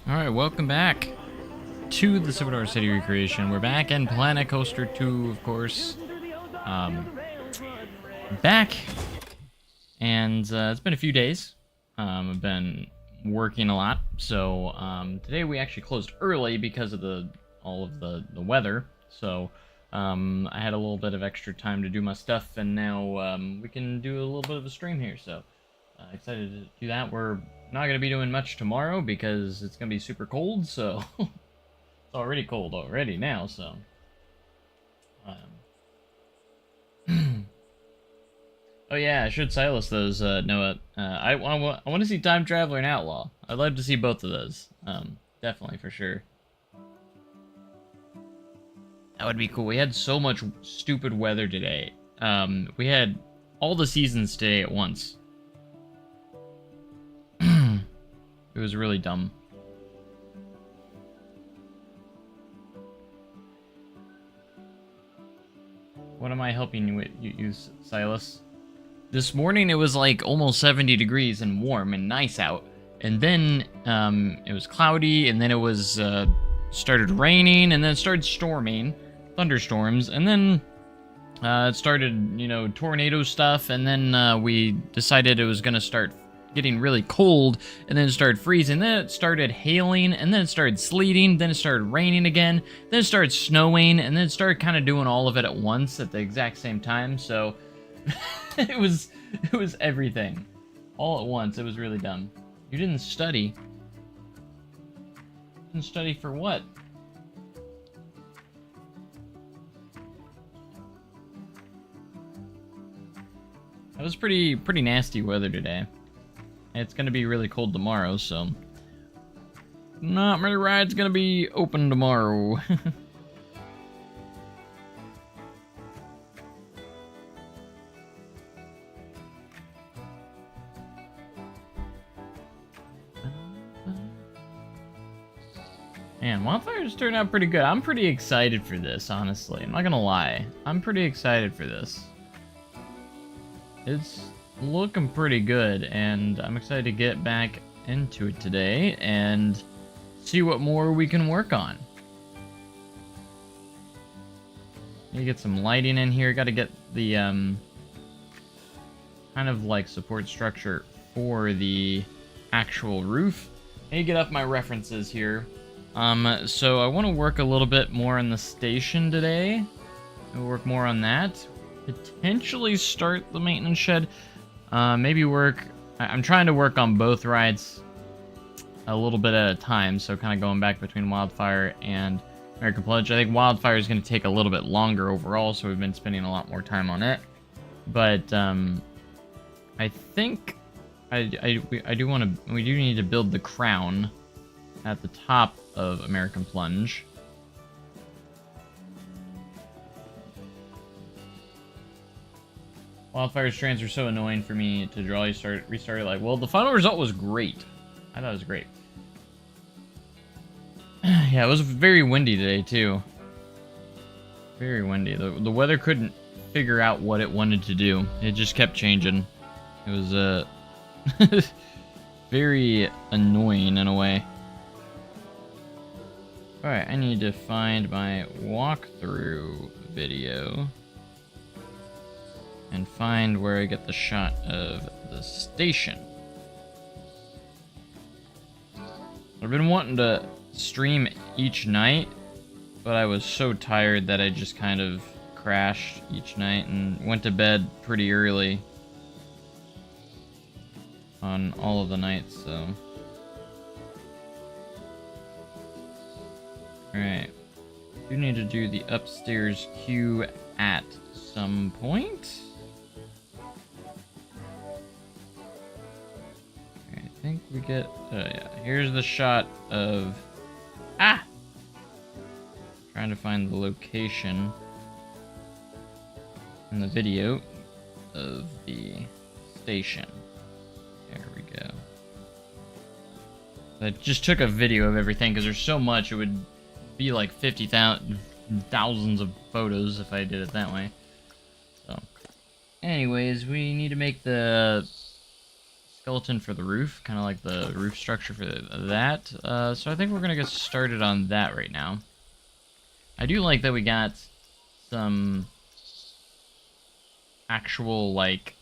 Alright, welcome back to the Silver City recreation. We're back in Planet Coaster 2, of course. Back, and it's been a few days. I've been working a lot, so today we actually closed early because of all of the weather. So I had a little bit of extra time to do my stuff, and now we can do a little bit of a stream here. So excited to do that. We're not going to be doing much tomorrow because it's going to be super cold, so it's already cold already now, so oh yeah, I should Silas those, Noah. I want to see Time Traveler and Outlaw. I'd love to see both of those. Definitely, for sure. That would be cool. We had so much stupid weather today. We had all the seasons today at once. It was really dumb. What am I helping you with, you Silas? This morning it was like almost 70 degrees and warm and nice out. And then it was cloudy, and then it was started raining, and then it started storming, thunderstorms, and then it started, you know, tornado stuff, and then we decided it was gonna start getting really cold, and then it started freezing, then it started hailing, and then it started sleeting, then it started raining again, then it started snowing, and then it started kind of doing all of it at once at the exact same time. So it was everything all at once. It was really dumb. You didn't study. Didn't study for what? That was pretty nasty weather today. It's going to be really cold tomorrow, so not many rides going to be open tomorrow. Man, Wildfire just turned out pretty good. I'm pretty excited for this, honestly. I'm not going to lie. I'm pretty excited for this. It's looking pretty good, and I'm excited to get back into it today and see what more we can work on. Need to get some lighting in here. Got to get the kind of like support structure for the actual roof. I need to get up my references here. So I want to work a little bit more on the station today. We'll work more on that. Potentially start the maintenance shed. Maybe work... I'm trying to work on both rides a little bit at a time, so kind of going back between Wildfire and American Plunge. I think Wildfire is going to take a little bit longer overall, so we've been spending a lot more time on it. But I think we do need to build the crown at the top of American Plunge. Wildfire's trains are so annoying for me to draw. You restarted like, well, the final result was great. I thought it was great. Yeah, it was very windy today too. Very windy. The weather couldn't figure out what it wanted to do. It just kept changing. It was very annoying in a way. Alright, I need to find my walkthrough video and find where I get the shot of the station. I've been wanting to stream each night, but I was so tired that I just kind of crashed each night and went to bed pretty early on all of the nights, so. Alright. Do need to do the upstairs queue at some point. I think we get, yeah, here's the shot of, trying to find the location in the video of the station. There we go. I just took a video of everything because there's so much, it would be like 50,000 thousands of photos if I did it that way. So, anyways, we need to make the skeleton for the roof, kind of like the roof structure for that. So I think we're gonna get started on that right now. I do like that we got some actual like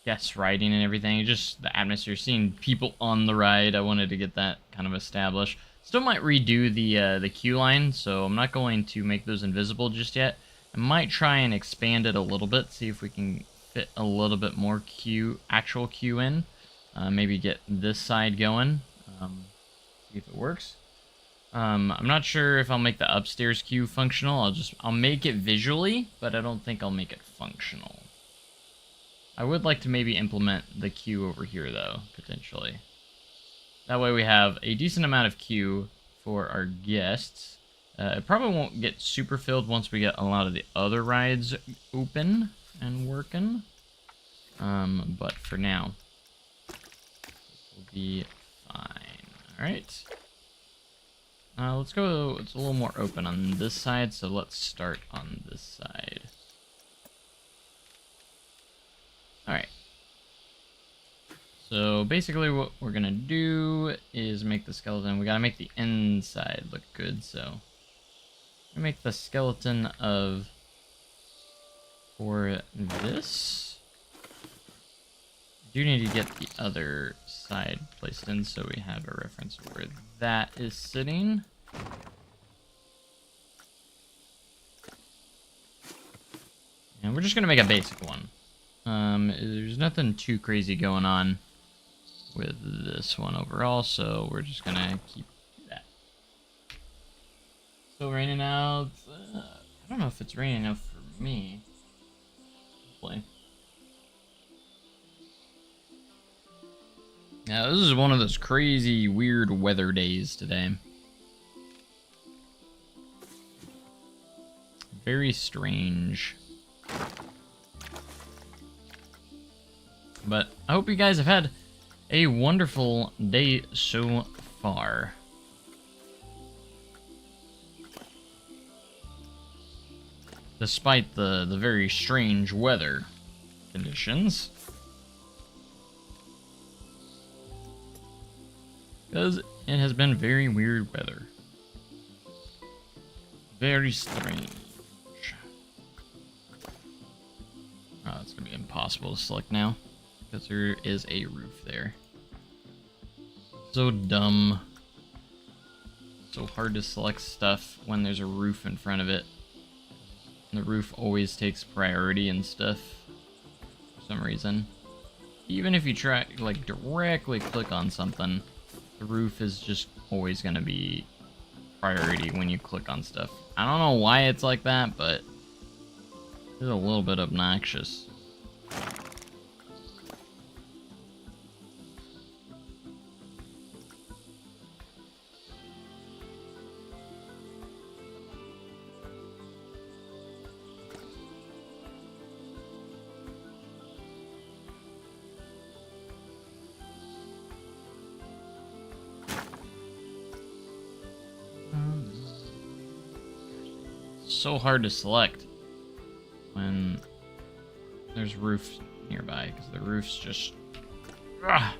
guest riding and everything. Just the atmosphere, seeing people on the ride. I wanted to get that kind of established. Still might redo the queue line, so I'm not going to make those invisible just yet. I might try and expand it a little bit, see if we can fit a little bit more actual queue in. Maybe get this side going. See if it works. I'm not sure if I'll make the upstairs queue functional. I'll make it visually, but I don't think I'll make it functional. I would like to maybe implement the queue over here though, potentially. That way we have a decent amount of queue for our guests. It probably won't get super filled once we get a lot of the other rides open and working. But for now, this will be fine. Alright. Let's go, it's a little more open on this side, so let's start on this side. Alright. So basically what we're gonna do is make the skeleton, we gotta make the inside look good, so we make the skeleton of, for this, I do need to get the other side placed in so we have a reference of where that is sitting. And we're just gonna make a basic one. There's nothing too crazy going on with this one overall, so we're just gonna keep that. Still raining out. I don't know if it's raining out for me. Hopefully. Now this is one of those crazy, weird weather days today. Very strange. But I hope you guys have had a wonderful day so far. Despite the very strange weather conditions. Because it has been very weird weather. Very strange. Oh, it's gonna be impossible to select now. Because there is a roof there. So dumb. So hard to select stuff when there's a roof in front of it. And the roof always takes priority and stuff. For some reason. Even if you try, like, directly click on something, the roof is just always gonna be priority when you click on stuff. I don't know why it's like that, but it's a little bit obnoxious. So hard to select when there's roofs nearby, because the roof's just... Ugh.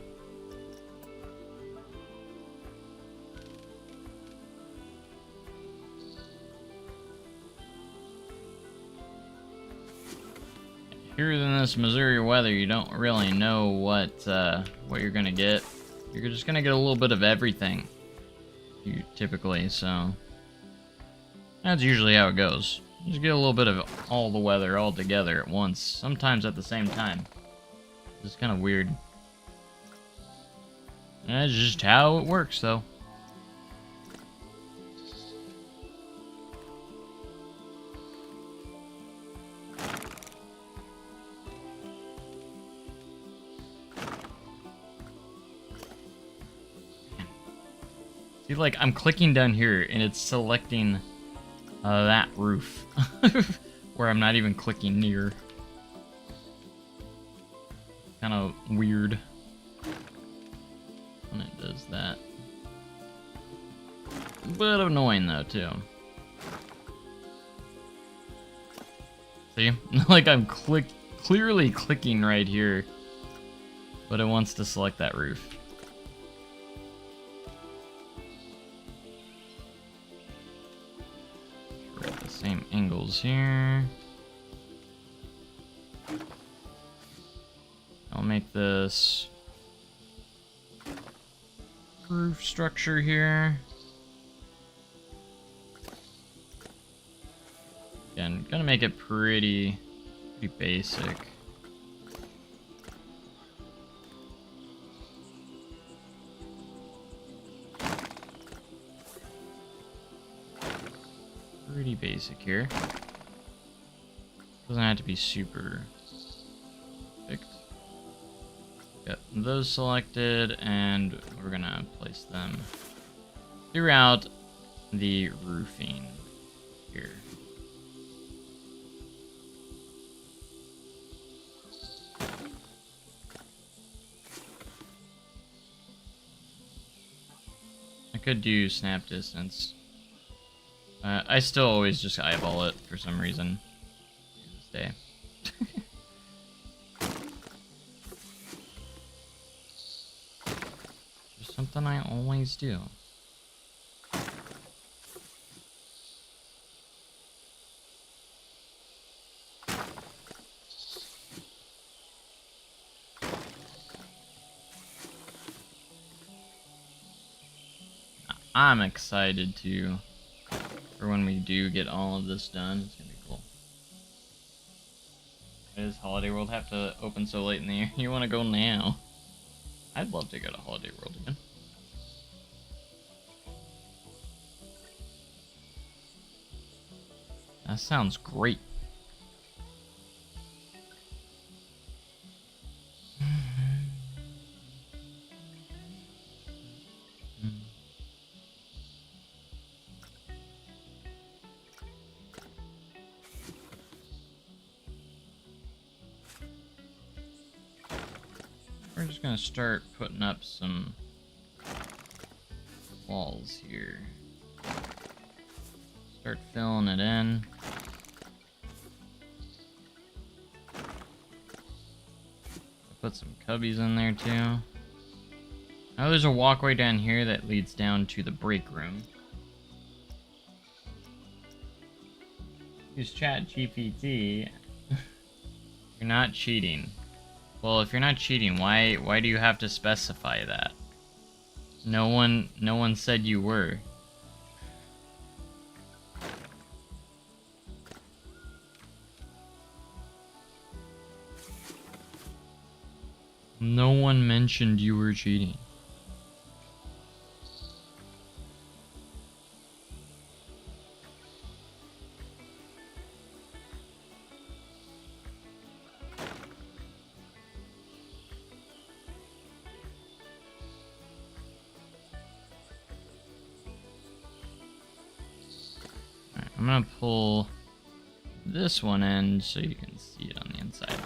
Here in this Missouri weather, you don't really know what you're gonna get. You're just gonna get a little bit of everything, typically, so... That's usually how it goes. You just get a little bit of all the weather all together at once, sometimes at the same time. It's kind of weird. And that's just how it works, though. See, like, I'm clicking down here, and it's selecting... that roof, where I'm not even clicking near. Kind of weird when it does that. But annoying though too. See, like I'm clearly clicking right here, but it wants to select that roof. Same angles here. I'll make this roof structure here. Again, gonna make it pretty basic. Pretty basic here. Doesn't have to be super perfect. Got those selected, and we're gonna place them throughout the roofing here. I could do snap distance. I still always just eyeball it for some reason. To this day. Just something I always do. I'm excited for when we do get all of this done. It's gonna be cool. Why does Holiday World have to open so late in the year? You want to go now? I'd love to go to Holiday World again. That sounds great. We're just gonna start putting up some walls here. Start filling it in. Put some cubbies in there too. Now there's a walkway down here that leads down to the break room. Use ChatGPT. You're not cheating. Well, if you're not cheating, why do you have to specify that? No one said you were. No one mentioned you were cheating. Alright, I'm gonna pull this one in so you can see it on the inside,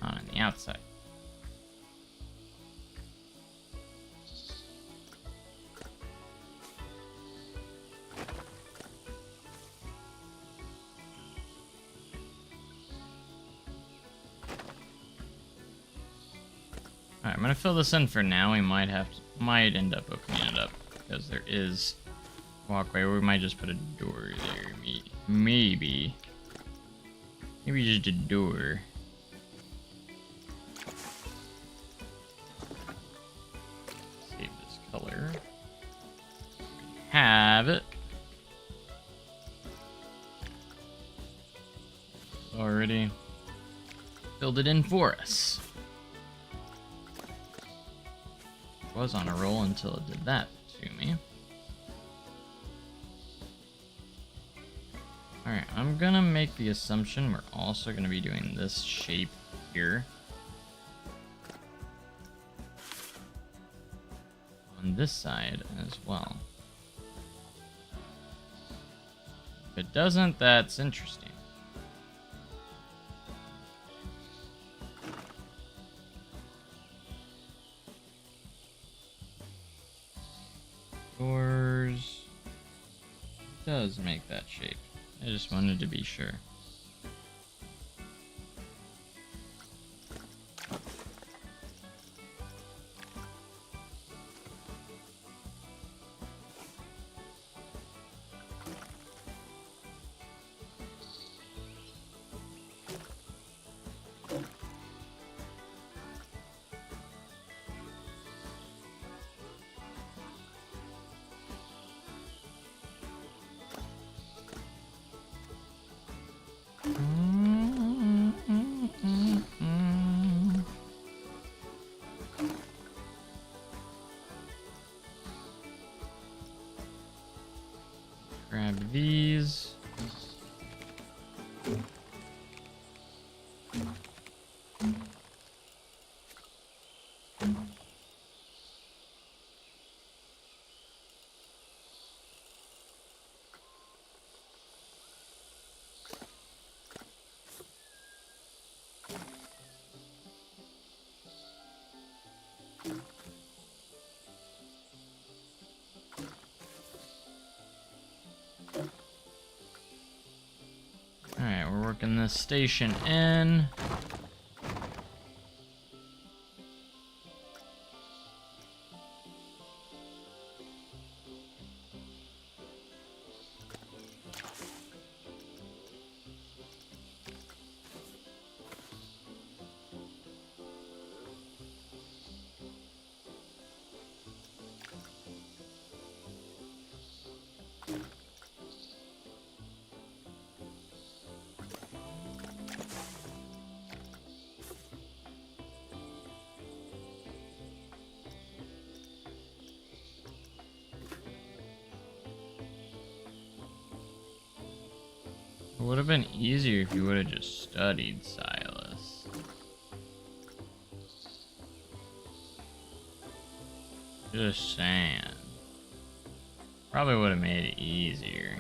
not on the outside. Alright, I'm gonna fill this in for now. We might end up opening it up because there is a walkway, or we might just put a door there. Maybe just a door. Save this color. Have it. Already filled it in for us. Was on a roll until it did that to me. Alright, I'm gonna make the assumption we're also gonna be doing this shape here on this side as well. If it doesn't, that's interesting. Doors does make that shape. I just wanted to be sure. Grab these. Alright, we're working this station in. It would have been easier if you would have just studied Silas. Just saying. Probably would have made it easier.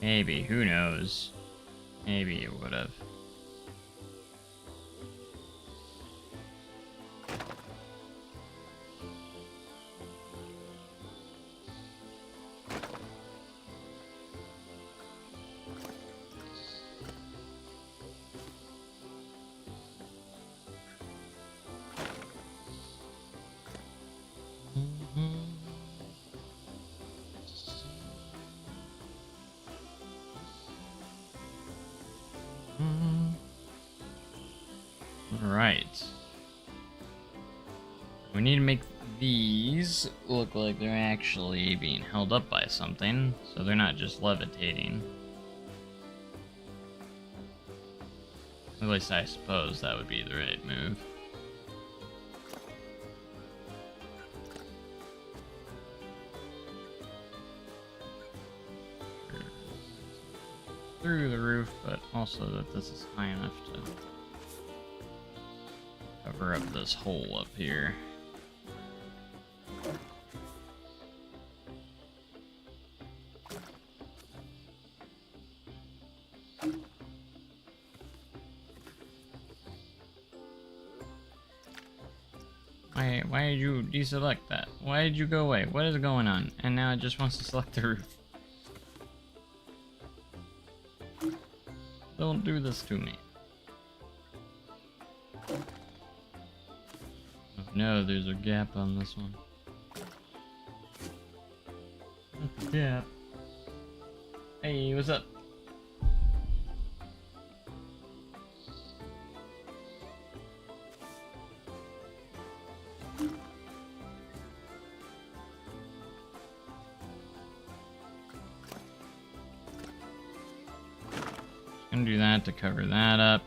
Maybe, who knows? Maybe it would have. Right. We need to make These look like they're actually being held up by something, so they're not just levitating. At least I suppose that would be the right move. Through the roof, but also that this is high enough to cover up this hole up here. Why did you deselect that? Why did you go away? What is going on? And now it just wants to select the roof. Don't do this to me. Oh no, there's a gap on this one. Not the gap. Hey, what's up? Gonna do that to cover that up.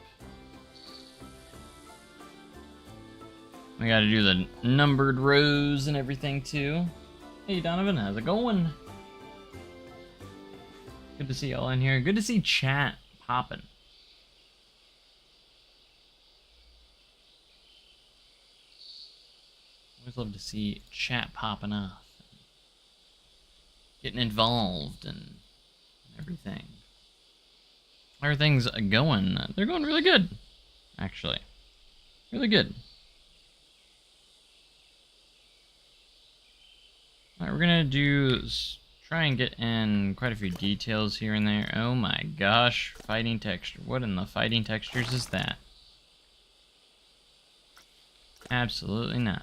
We gotta do the numbered rows and everything too. Hey Donovan, how's it going? Good to see y'all in here. Good to see chat popping. Always love to see chat popping off. Getting involved and everything. Everything's going. They're going really good, actually. Really good. Alright, we're gonna try and get in quite a few details here and there. Oh my gosh, fighting texture. What in the fighting textures is that? Absolutely not.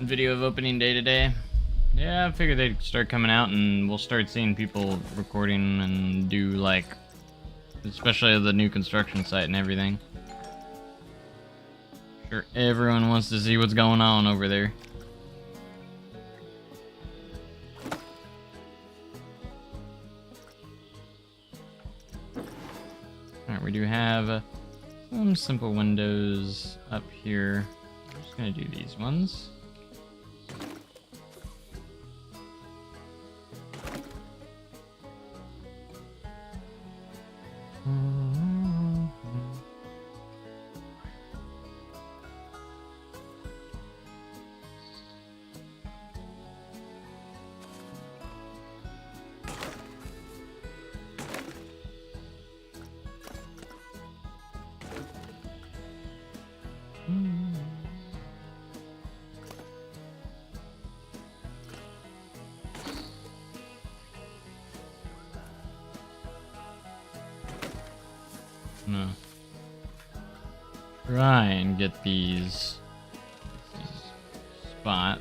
Video of opening day today. Yeah, I figured they'd start coming out and we'll start seeing people recording and do like, especially the new construction site and everything. Sure, everyone wants to see what's going on over there. Alright, we do have some simple windows up here. I'm just gonna do these ones. No. Try and get these spot.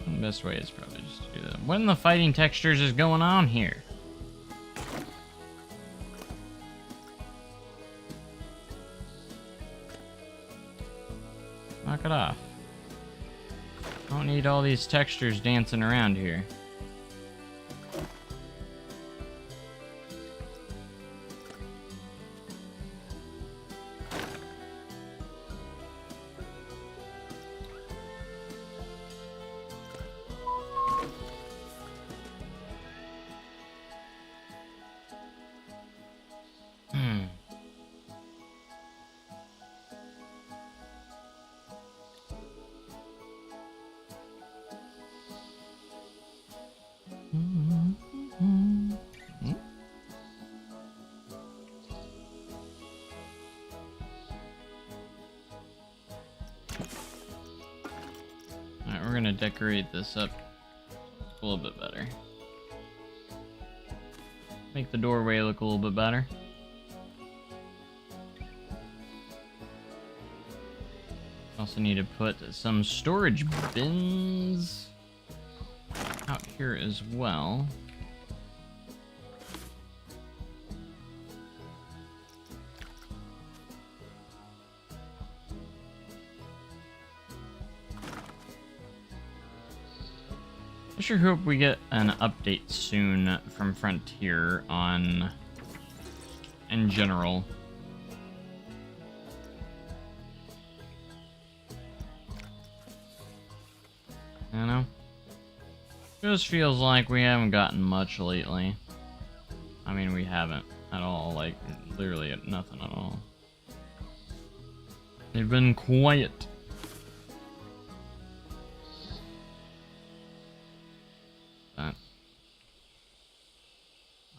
The best way is probably just to do that. What in the fighting textures is going on here? Knock it off. I don't need all these textures dancing around here. Alright, we're gonna decorate this up a little bit better. Make the doorway look a little bit better. Also need to put some storage bins out here as well. I sure hope we get an update soon from Frontier on, in general. You know? Just feels like we haven't gotten much lately. I mean, we haven't at all, like, literally nothing at all. They've been quiet. But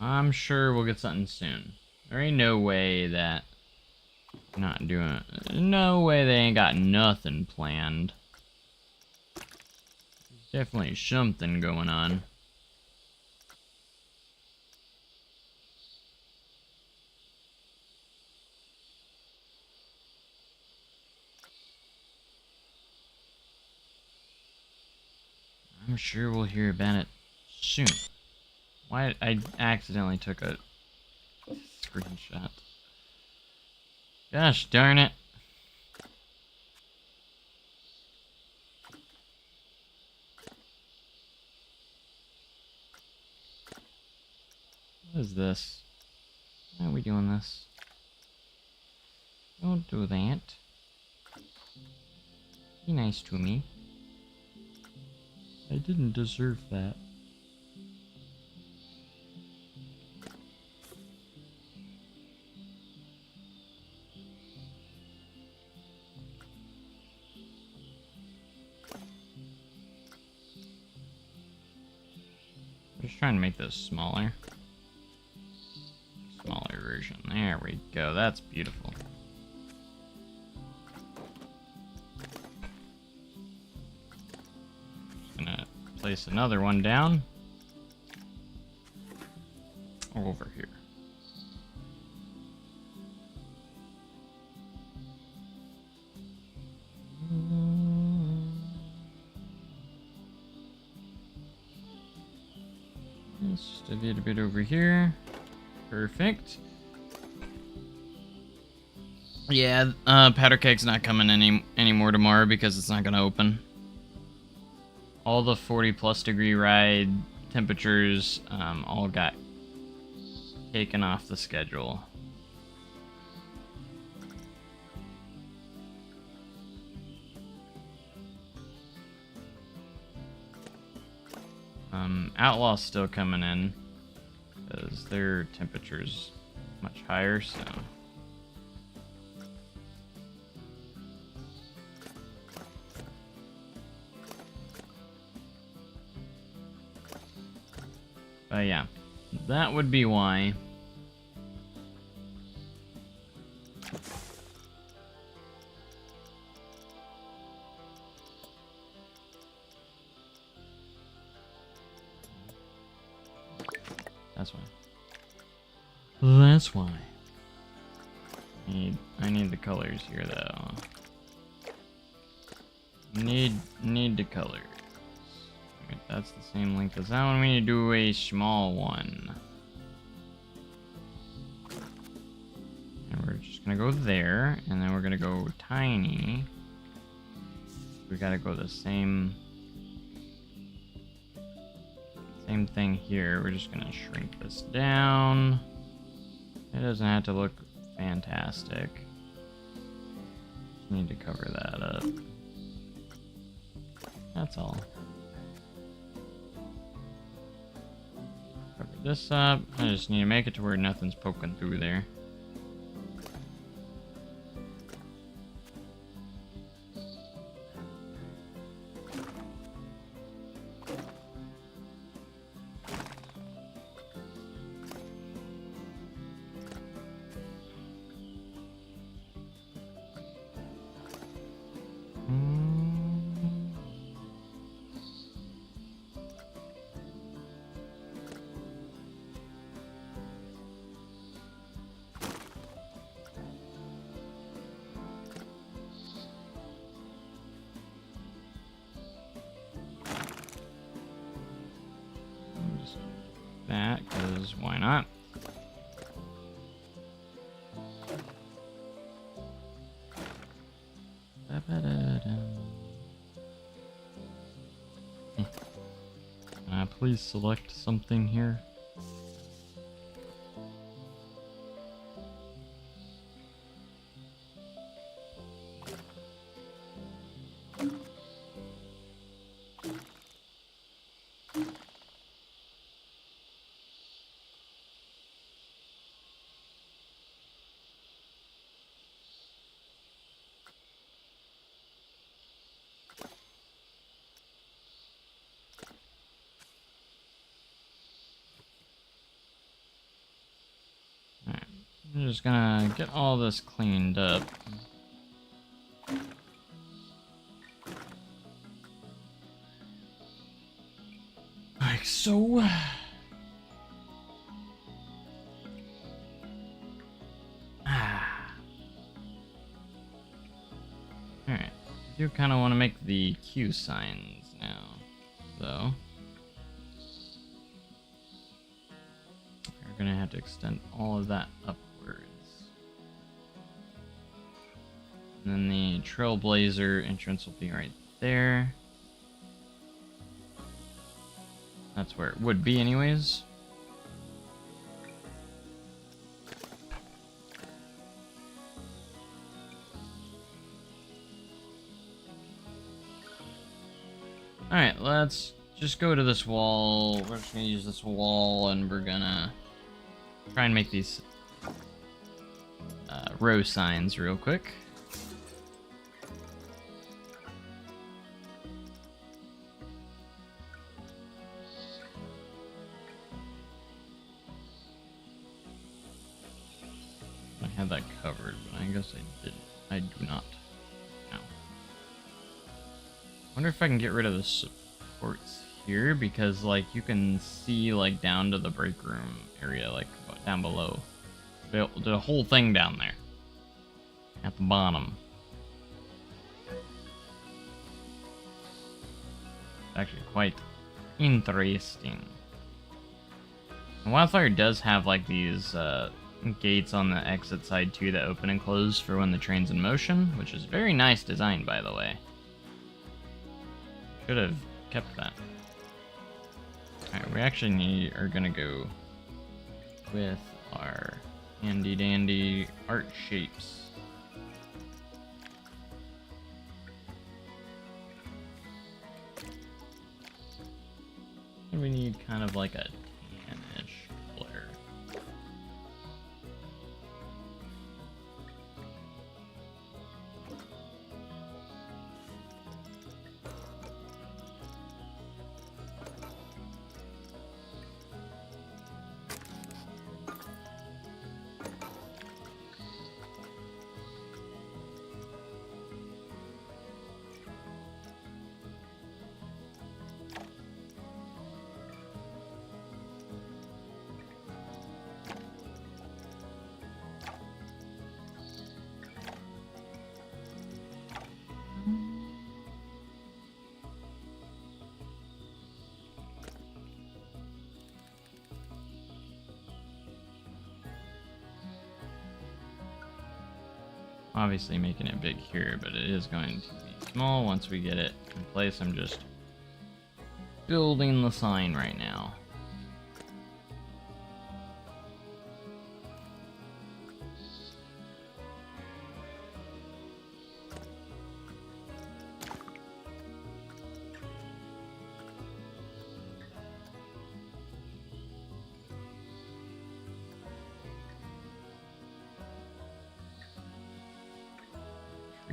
I'm sure we'll get something soon. There ain't no way that not doing it. No way they ain't got nothing planned. There's definitely something going on. I'm sure we'll hear about it soon. Why I accidentally took a screenshot. Gosh darn it. What is this? Why are we doing this? Don't do that. Be nice to me. I didn't deserve that. I'm just trying to make this smaller. Smaller version. There we go. That's beautiful. Gonna place another one down over here. Just a bit over here. Perfect. Yeah, powder keg's not coming anymore tomorrow because it's not gonna open. All the 40+ degree ride temperatures all got taken off the schedule. Outlaw's still coming in because their temperature's much higher, so. But yeah, that would be why. That's why. That's why. I need the colors here though. Need the colors. Right, that's the same length as that one. We need to do a small one. And we're just gonna go there, and then we're gonna go tiny. We gotta go the same thing here. We're just gonna shrink this down. It doesn't have to look fantastic. Just need to cover that up. That's all. Cover this up. I just need to make it to where nothing's poking through there. because why not? Can I please select something here? I'm just gonna get all this cleaned up. Like so. Alright. I do kind of want to make the Q signs now, though. We're gonna have to extend all of that upwards. And then the Trailblazer entrance will be right there. That's where it would be anyways. Alright, let's just go to this wall. We're just gonna use this wall and we're gonna try and make these row signs real quick. I had that covered, but I guess I didn't. I do not. No. Wonder if I can get rid of the supports here, because like you can see like down to the break room area, like down below. The whole thing down there. At the bottom. Actually quite interesting. And Wildfire does have like these gates on the exit side too that open and close for when the train's in motion, which is very nice design, by the way. Should have kept that. Alright, we actually are gonna go with our handy dandy art shapes. We need kind of like a tannish color. Obviously making it big here, but it is going to be small once we get it in place. I'm just building the sign right now.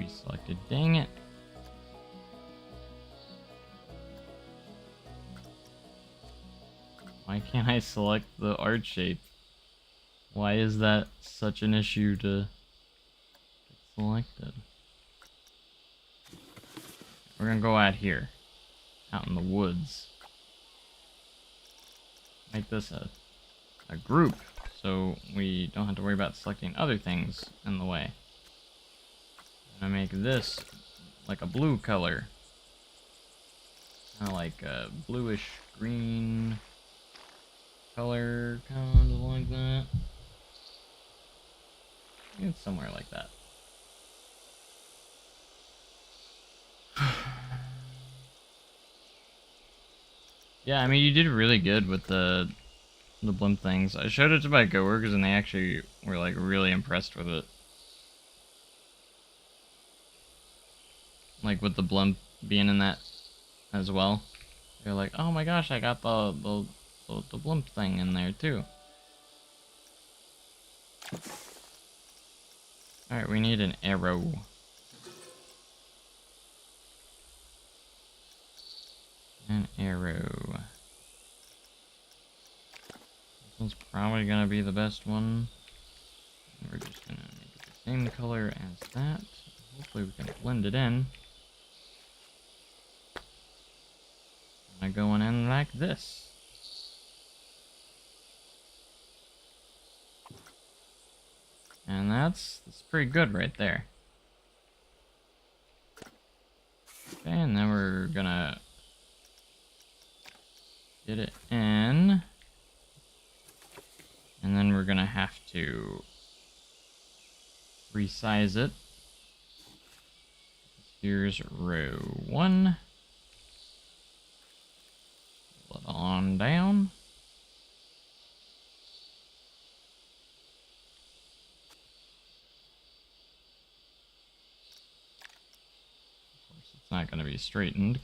Selected, dang it. Why can't I select the art shape? Why is that such an issue to get selected? We're gonna go out here, out in the woods. Make this a group, so we don't have to worry about selecting other things in the way. I make this like a blue color, kind of like a bluish green. color kind of like that. It's somewhere like that. Yeah, I mean, you did really good with the blimp things. I showed it to my coworkers and they actually were like really impressed with it. Like with the blimp being in that as well. They're like, oh my gosh, I got the blimp thing in there too. Alright, we need an arrow. An arrow. This one's probably gonna be the best one. We're just gonna make it the same color as that. Hopefully we can blend it in. I'm going in like this. And that's pretty good right there. Okay, and then we're gonna get it in. And then we're gonna have to resize it. Here's row 1. Pull it on down. Of course, it's not going to be straightened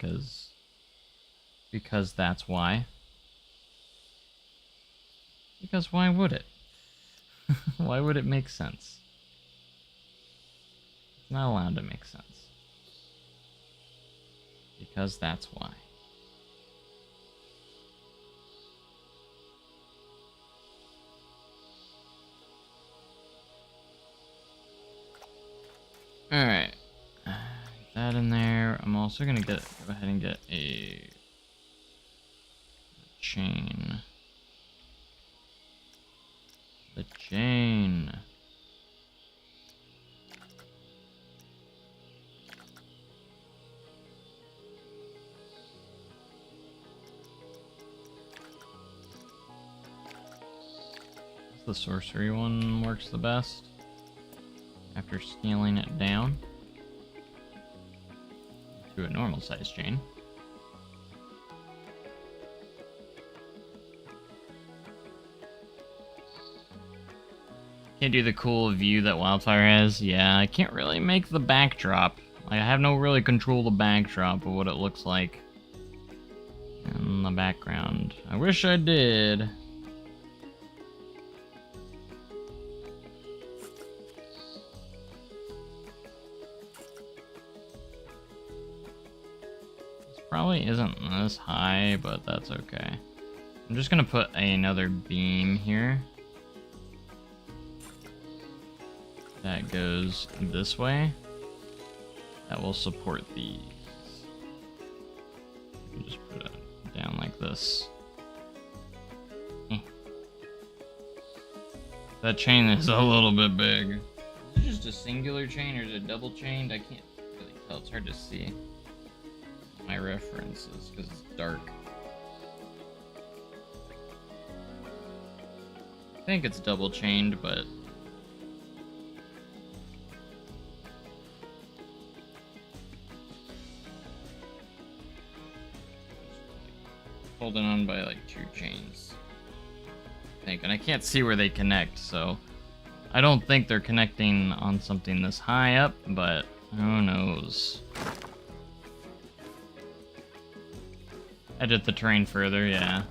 because that's why. Because why would it? Why would it make sense? It's not allowed to make sense. Because that's why. Alright. That in there. I'm also gonna go ahead and get a chain. The chain. The sorcery one works the best after scaling it down to a normal size chain. Can't do the cool view that Wildfire has. Yeah, I can't really make the backdrop. Like, I have no really control of the backdrop of what it looks like in the background. I wish I did. Probably isn't this high, but that's okay. I'm just gonna put another beam here that goes this way. That will support these. Just put it down like this. That chain is a little bit big. Is it just a singular chain or is it double chained? I can't really tell. It's hard to see my references because it's dark. I think it's double chained, but holding on by like 2 chains, I think, and I can't see where they connect, so I don't think they're connecting on something this high up, but who knows. Edit the terrain further, yeah.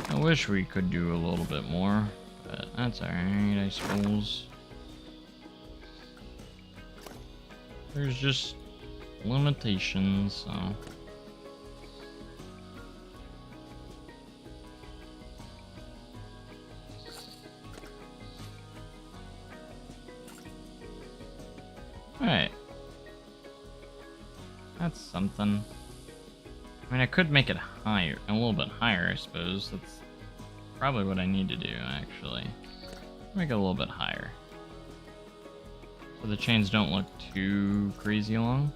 I wish we could do a little bit more, but that's alright, I suppose. There's just limitations, so. Alright. That's something. I mean, I could make it higher, a little bit higher, I suppose. That's probably what I need to do, actually. Make it a little bit higher. So the chains don't look too crazy long.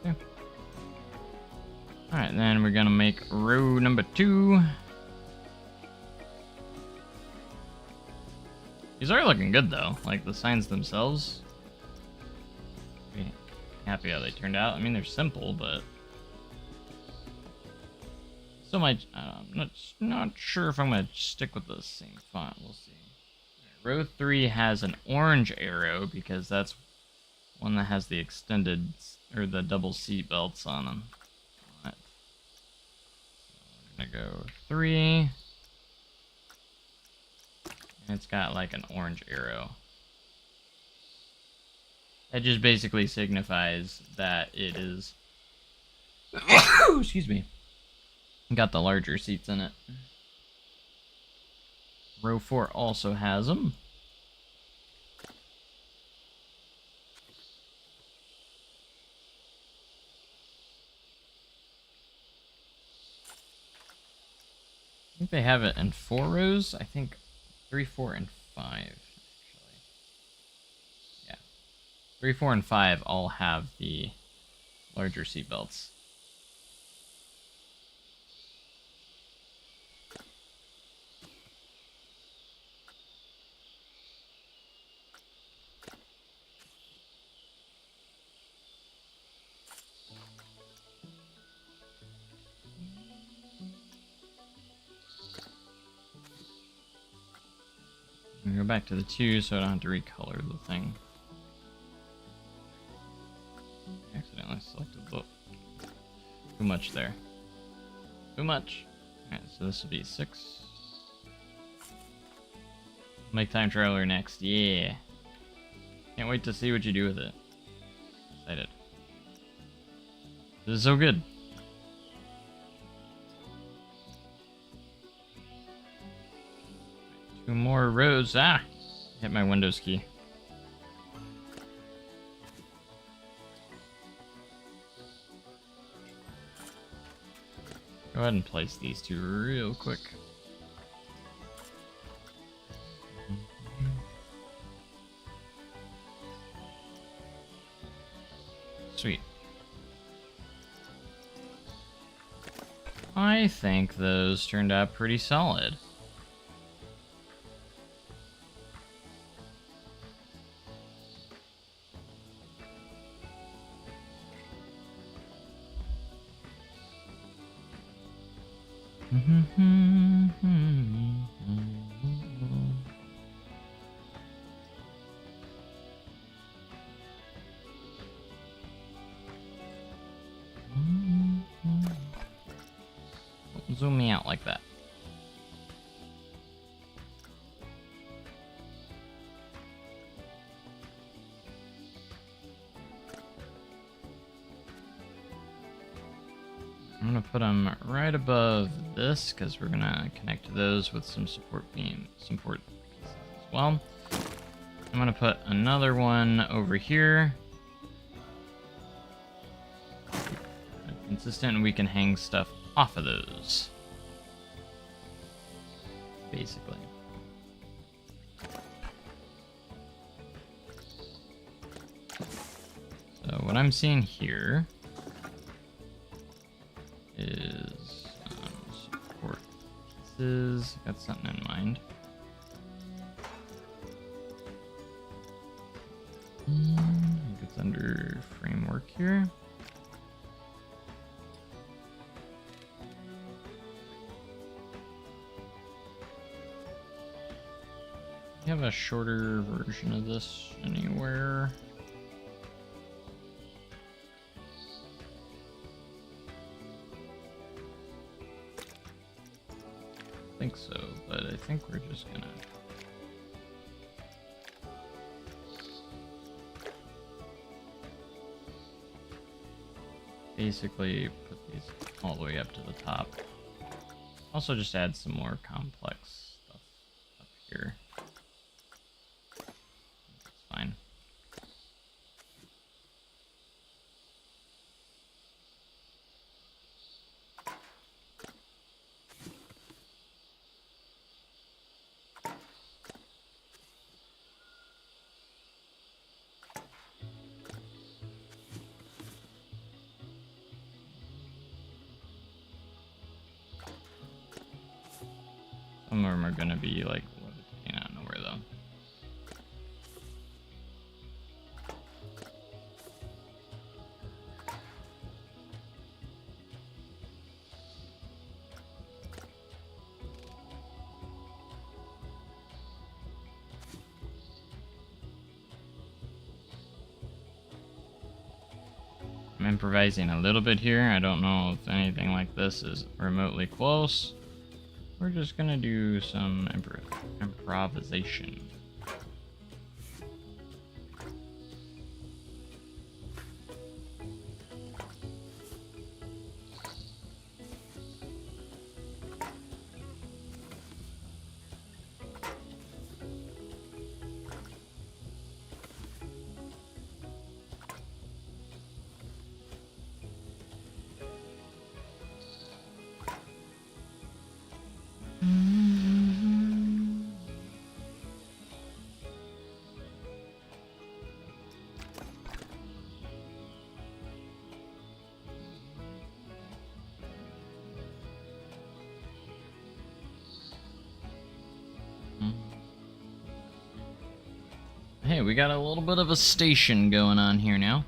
Okay. Alright, then we're gonna make row number 2. These are looking good though, like the signs themselves. Pretty happy how they turned out. I mean, they're simple, but still might. I'm not sure if I'm gonna stick with the same font. We'll see. Row 3 has an orange arrow because that's one that has the extended or the double seat belts on them. So we're gonna go 3. And it's got like an orange arrow. That just basically signifies that it is. Excuse me. Got the larger seats in it. Row 4 also has them. I think they have it in 4 rows. I think 3, 4, and 5. Actually, yeah, 3, 4, and 5 all have the larger seat belts. I'm gonna go back to the 2 so I don't have to recolor the thing. I accidentally selected the... Too much there. Too much. Alright, so this will be 6. Make time trailer next. Yeah. Can't wait to see what you do with it. Excited. This is so good. Two more rows. Ah! Hit my Windows key. Go ahead and place these two real quick. Sweet. I think those turned out pretty solid. Zoom me out like that. I'm gonna put them right above this because we're gonna connect those with some support pieces as well. I'm gonna put another one over here. Consistent, and we can hang stuff off of those. Basically. So what I'm seeing here is support pieces. Got something in mind. I think it's under framework here. You have a shorter version of this anywhere? I think so, but I think we're just gonna basically put these all the way up to the top. Also just add some more complex stuff up here. Fine. Some of them are gonna be like, out of nowhere though. I'm improvising a little bit here. I don't know if anything like this is remotely close. We're just gonna do some improvisation. Hey, we got a little bit of a station going on here now.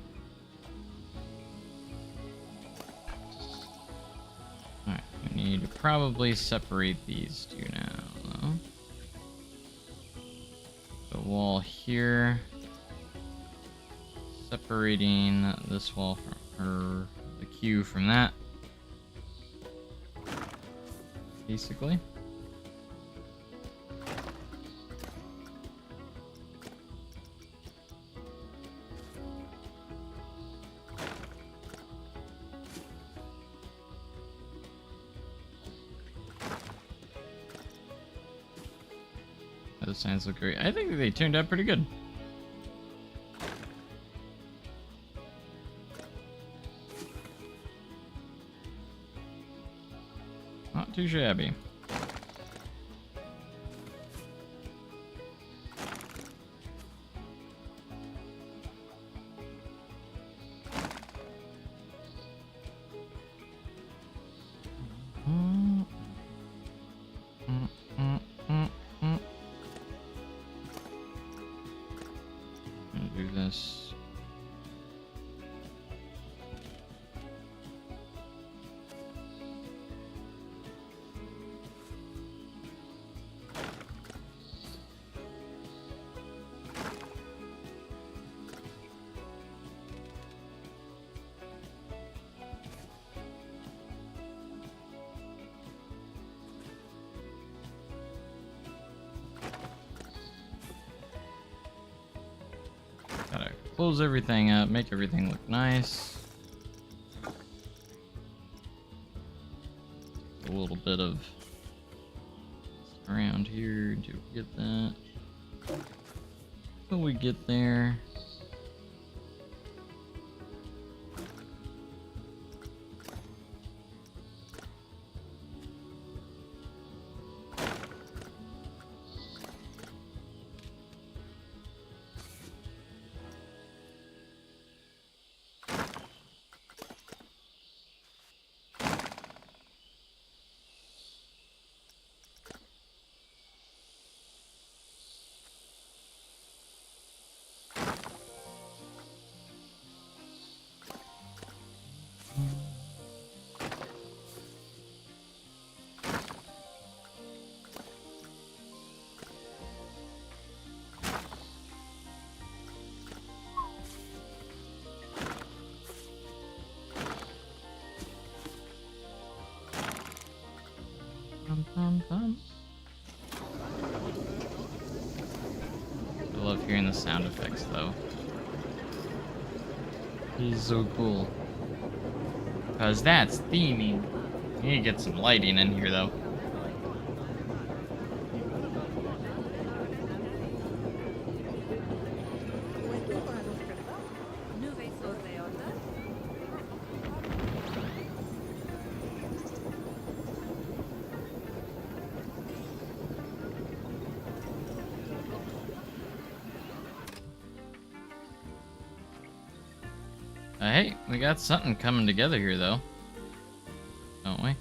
Alright, we need to probably separate these two now, though. The wall here. Separating this wall from, or the queue from that. Basically. Those signs look great. I think they turned out pretty good. Not too shabby. Do this. Gotta close everything up, make everything look nice. A little bit of around here to get that. Till we get there. I love hearing the sound effects though. He's so cool. Cause that's theming. You need to get some lighting in here though. Hey, we got something coming together here, though. Don't we?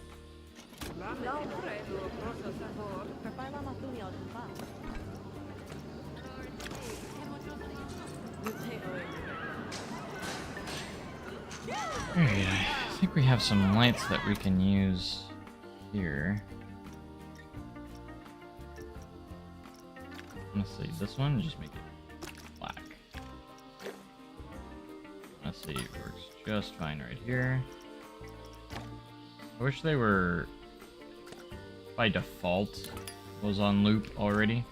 Alright, I think we have some lights that we can use here. Honestly, this one, just make it black. Honestly, it works just fine right here. I wish they were, by default, was on loop already.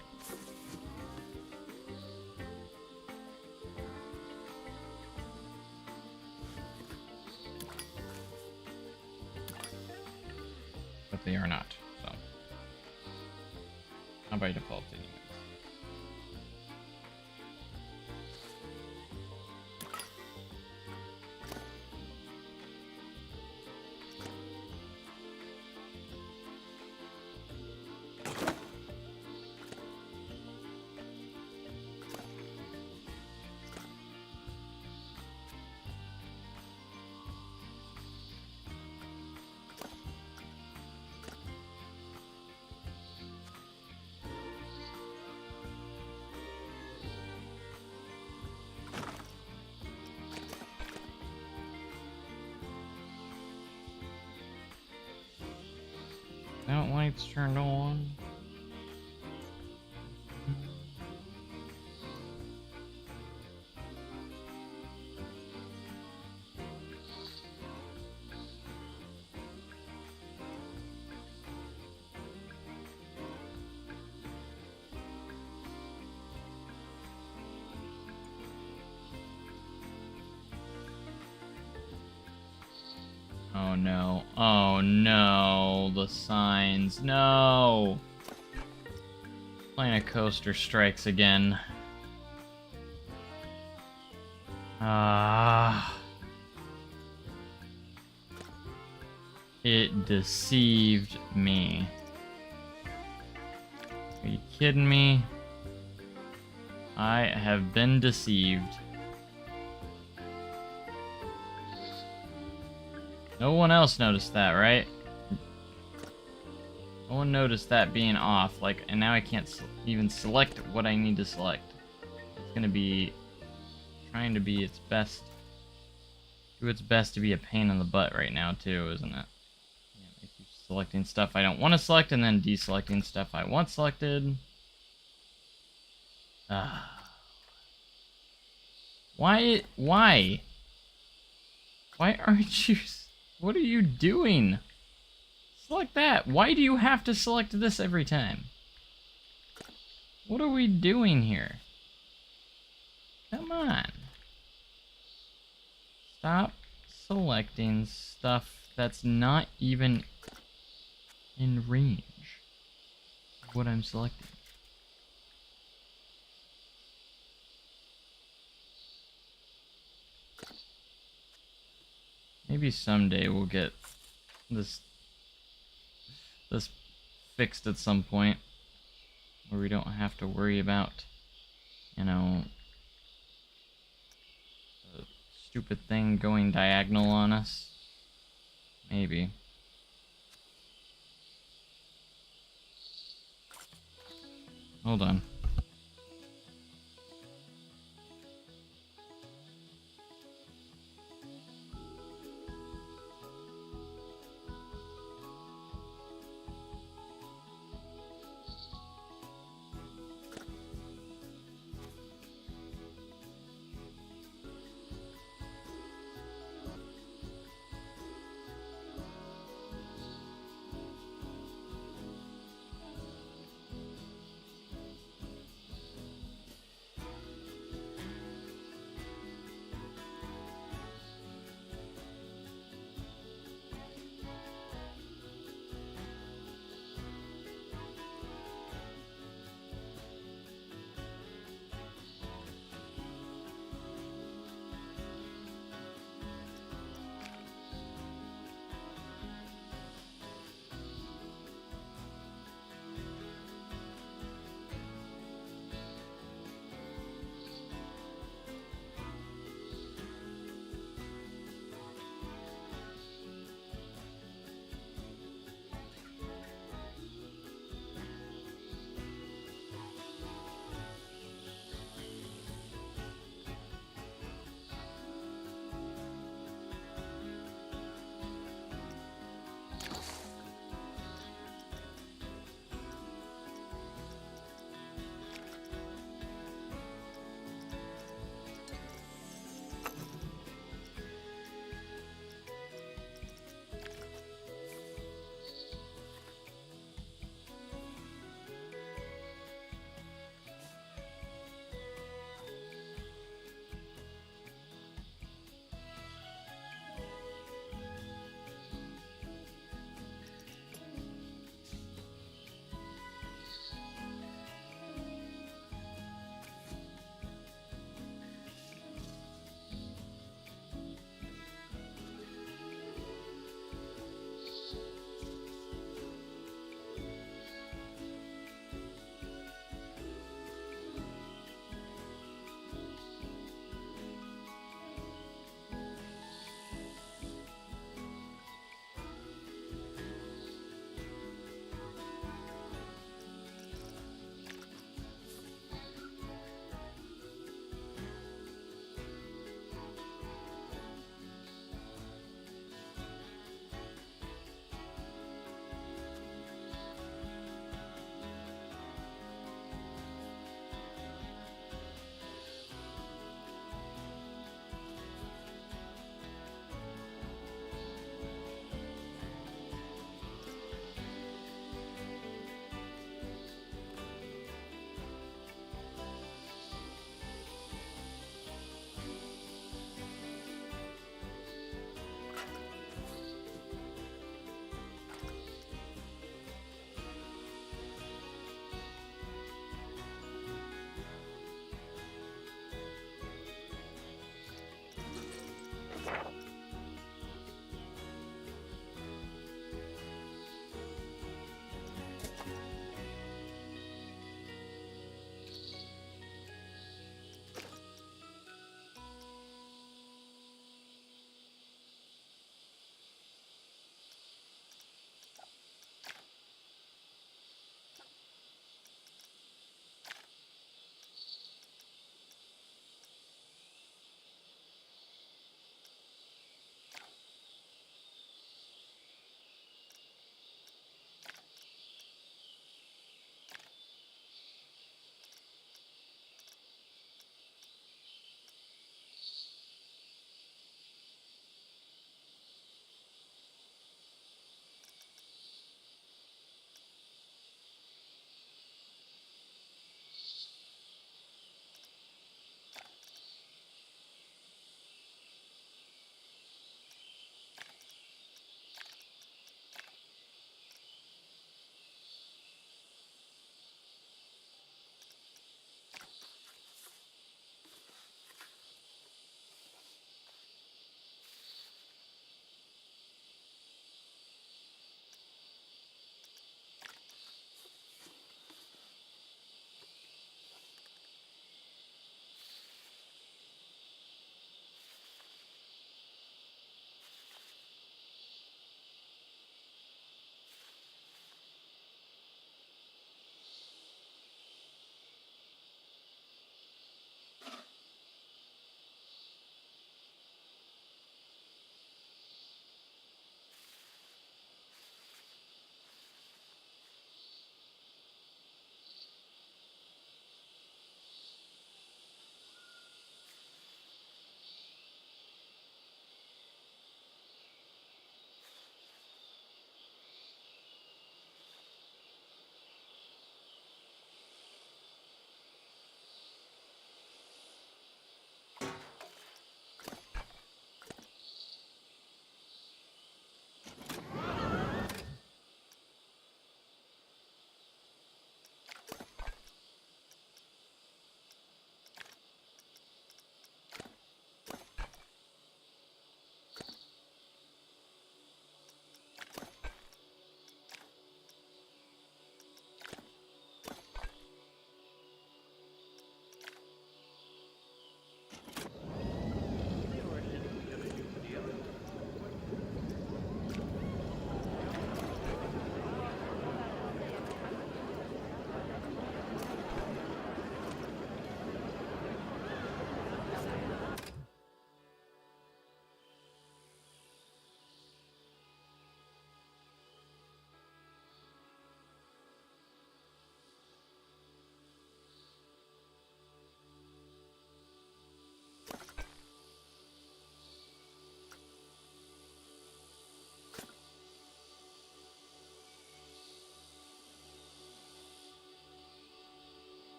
But they are not, so. Not by default anyways. Now lights turned on. Oh no. Oh no. The signs. No. Planet Coaster strikes again. It deceived me. Are you kidding me? I have been deceived. No one else noticed that, right? No one noticed that being off, like, and now I can't even select what I need to select. It's gonna be trying to be its best, do its best to be a pain in the butt right now too, isn't it? Yeah, I keep selecting stuff I don't want to select and then deselecting stuff I want selected. Why? Why aren't you? What are you doing? Select that. Why do you have to select this every time? What are we doing here? Come on. Stop selecting stuff that's not even in range of what I'm selecting. Maybe someday we'll get this fixed at some point, where we don't have to worry about, you know, a stupid thing going diagonal on us. Maybe. Hold on.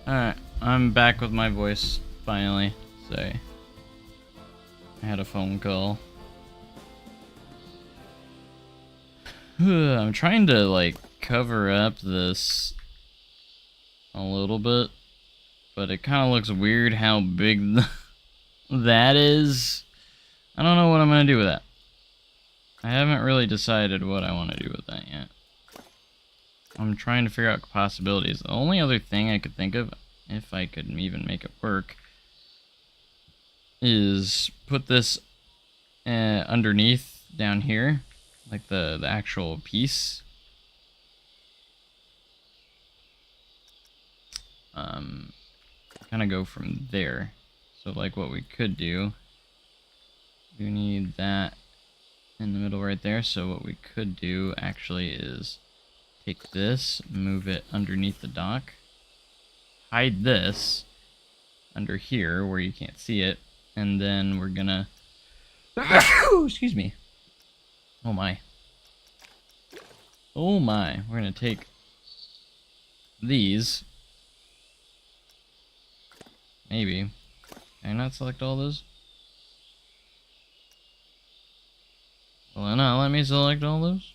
Alright, I'm back with my voice, finally. Say, I had a phone call. I'm trying to, like, cover up this a little bit, but it kind of looks weird how big that is. I don't know what I'm going to do with that. I haven't really decided what I want to do with that yet. I'm trying to figure out possibilities. The only other thing I could think of, if I could even make it work, is put this underneath down here, like the actual piece. Kind of go from there. So like what we could do, we need that in the middle right there. So what we could do actually is take this, move it underneath the dock, hide this under here where you can't see it, and then we're gonna excuse me. Oh my. Oh my. We're gonna take these. Maybe. Can I not select all those? Will it not let me select all those?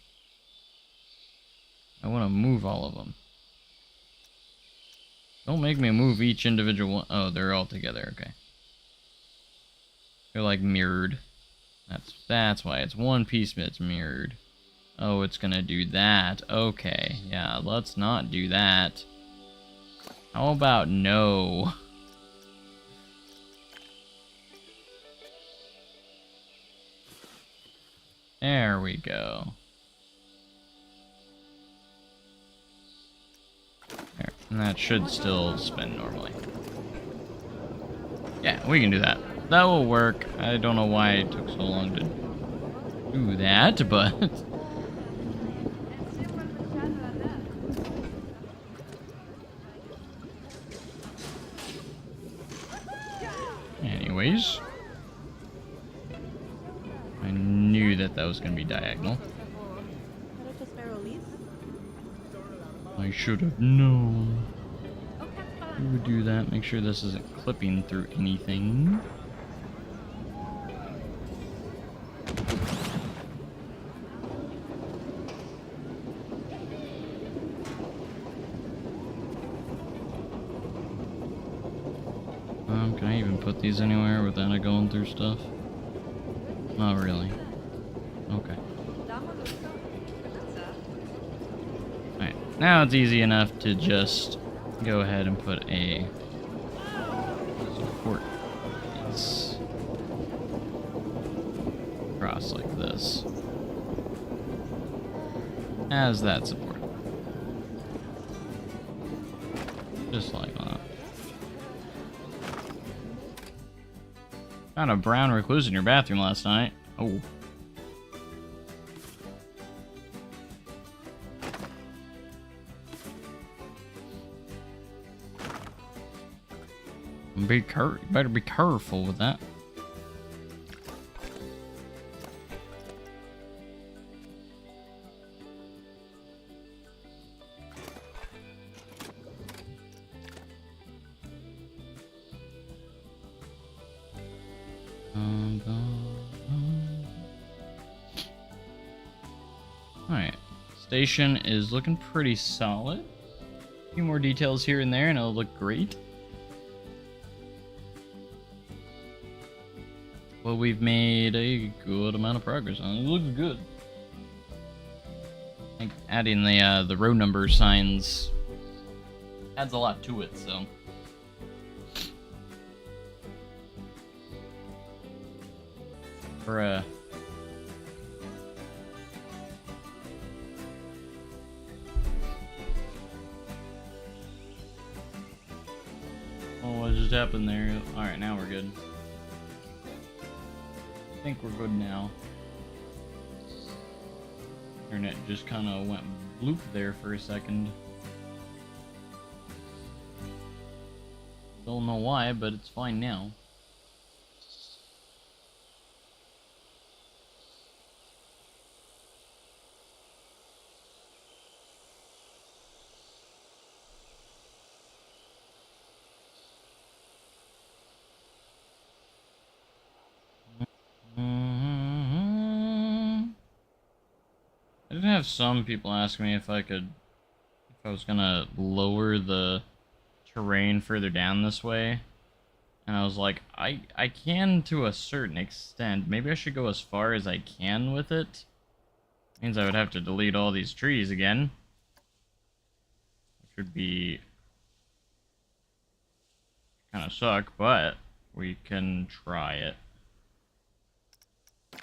I want to move all of them. Don't make me move each individual one. Oh, they're all together. Okay. They're like mirrored. That's why it's one piece that's mirrored. Oh, it's gonna do that. Okay. Yeah, let's not do that. How about no? There we go. There. And that should still spin normally. Yeah, we can do that. That will work. I don't know why it took so long to do that, but... Anyways. I knew that was going to be diagonal. I should have known. We would do that. Make sure this isn't clipping through anything. Can I even put these anywhere without it going through stuff? Not really. Okay. Alright, now it's easy enough to just go ahead and put a support piece across like this. As that support. Just like that. Found a brown recluse in your bathroom last night. Oh. Better be careful with that. Alright, station is looking pretty solid. A few more details here and there and it'll look great. Well, we've made a good amount of progress on it. It looks good. I think adding the road number signs adds a lot to it, so. For oh, what just happened there? Alright, now we're good. I think we're good now. Internet just kind of went bloop there for a second. Don't know why, but it's fine now. did have some people ask me if I was gonna lower the terrain further down this way. And I was like, I can to a certain extent. Maybe I should go as far as I can with it. Means I would have to delete all these trees again. Which would be kind of suck, but we can try it. Have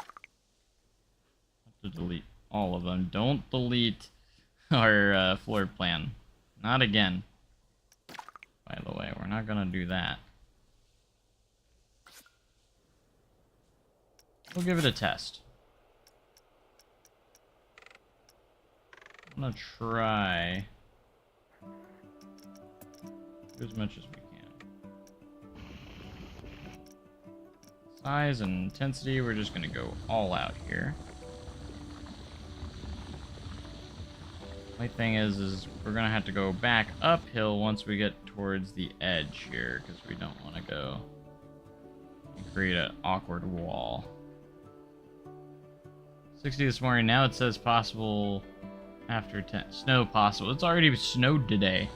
to delete all of them. Don't delete our floor plan. Not again. By the way, we're not gonna do that. We'll give it a test. I'm gonna try do as much as we can. Size and intensity, we're just gonna go all out here. My thing is we're gonna have to go back uphill once we get towards the edge here, because we don't want to go and create an awkward wall. 60 this morning. Now it says possible after 10. Snow possible. It's already snowed today.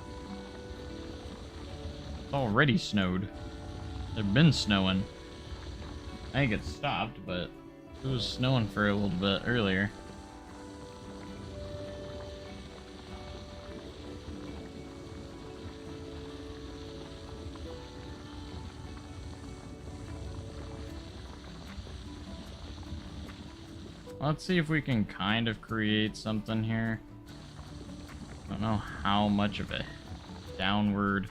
It's already snowed. They've been snowing. I think it stopped, but it was snowing for a little bit earlier. Let's see if we can kind of create something here. I don't know how much of a downward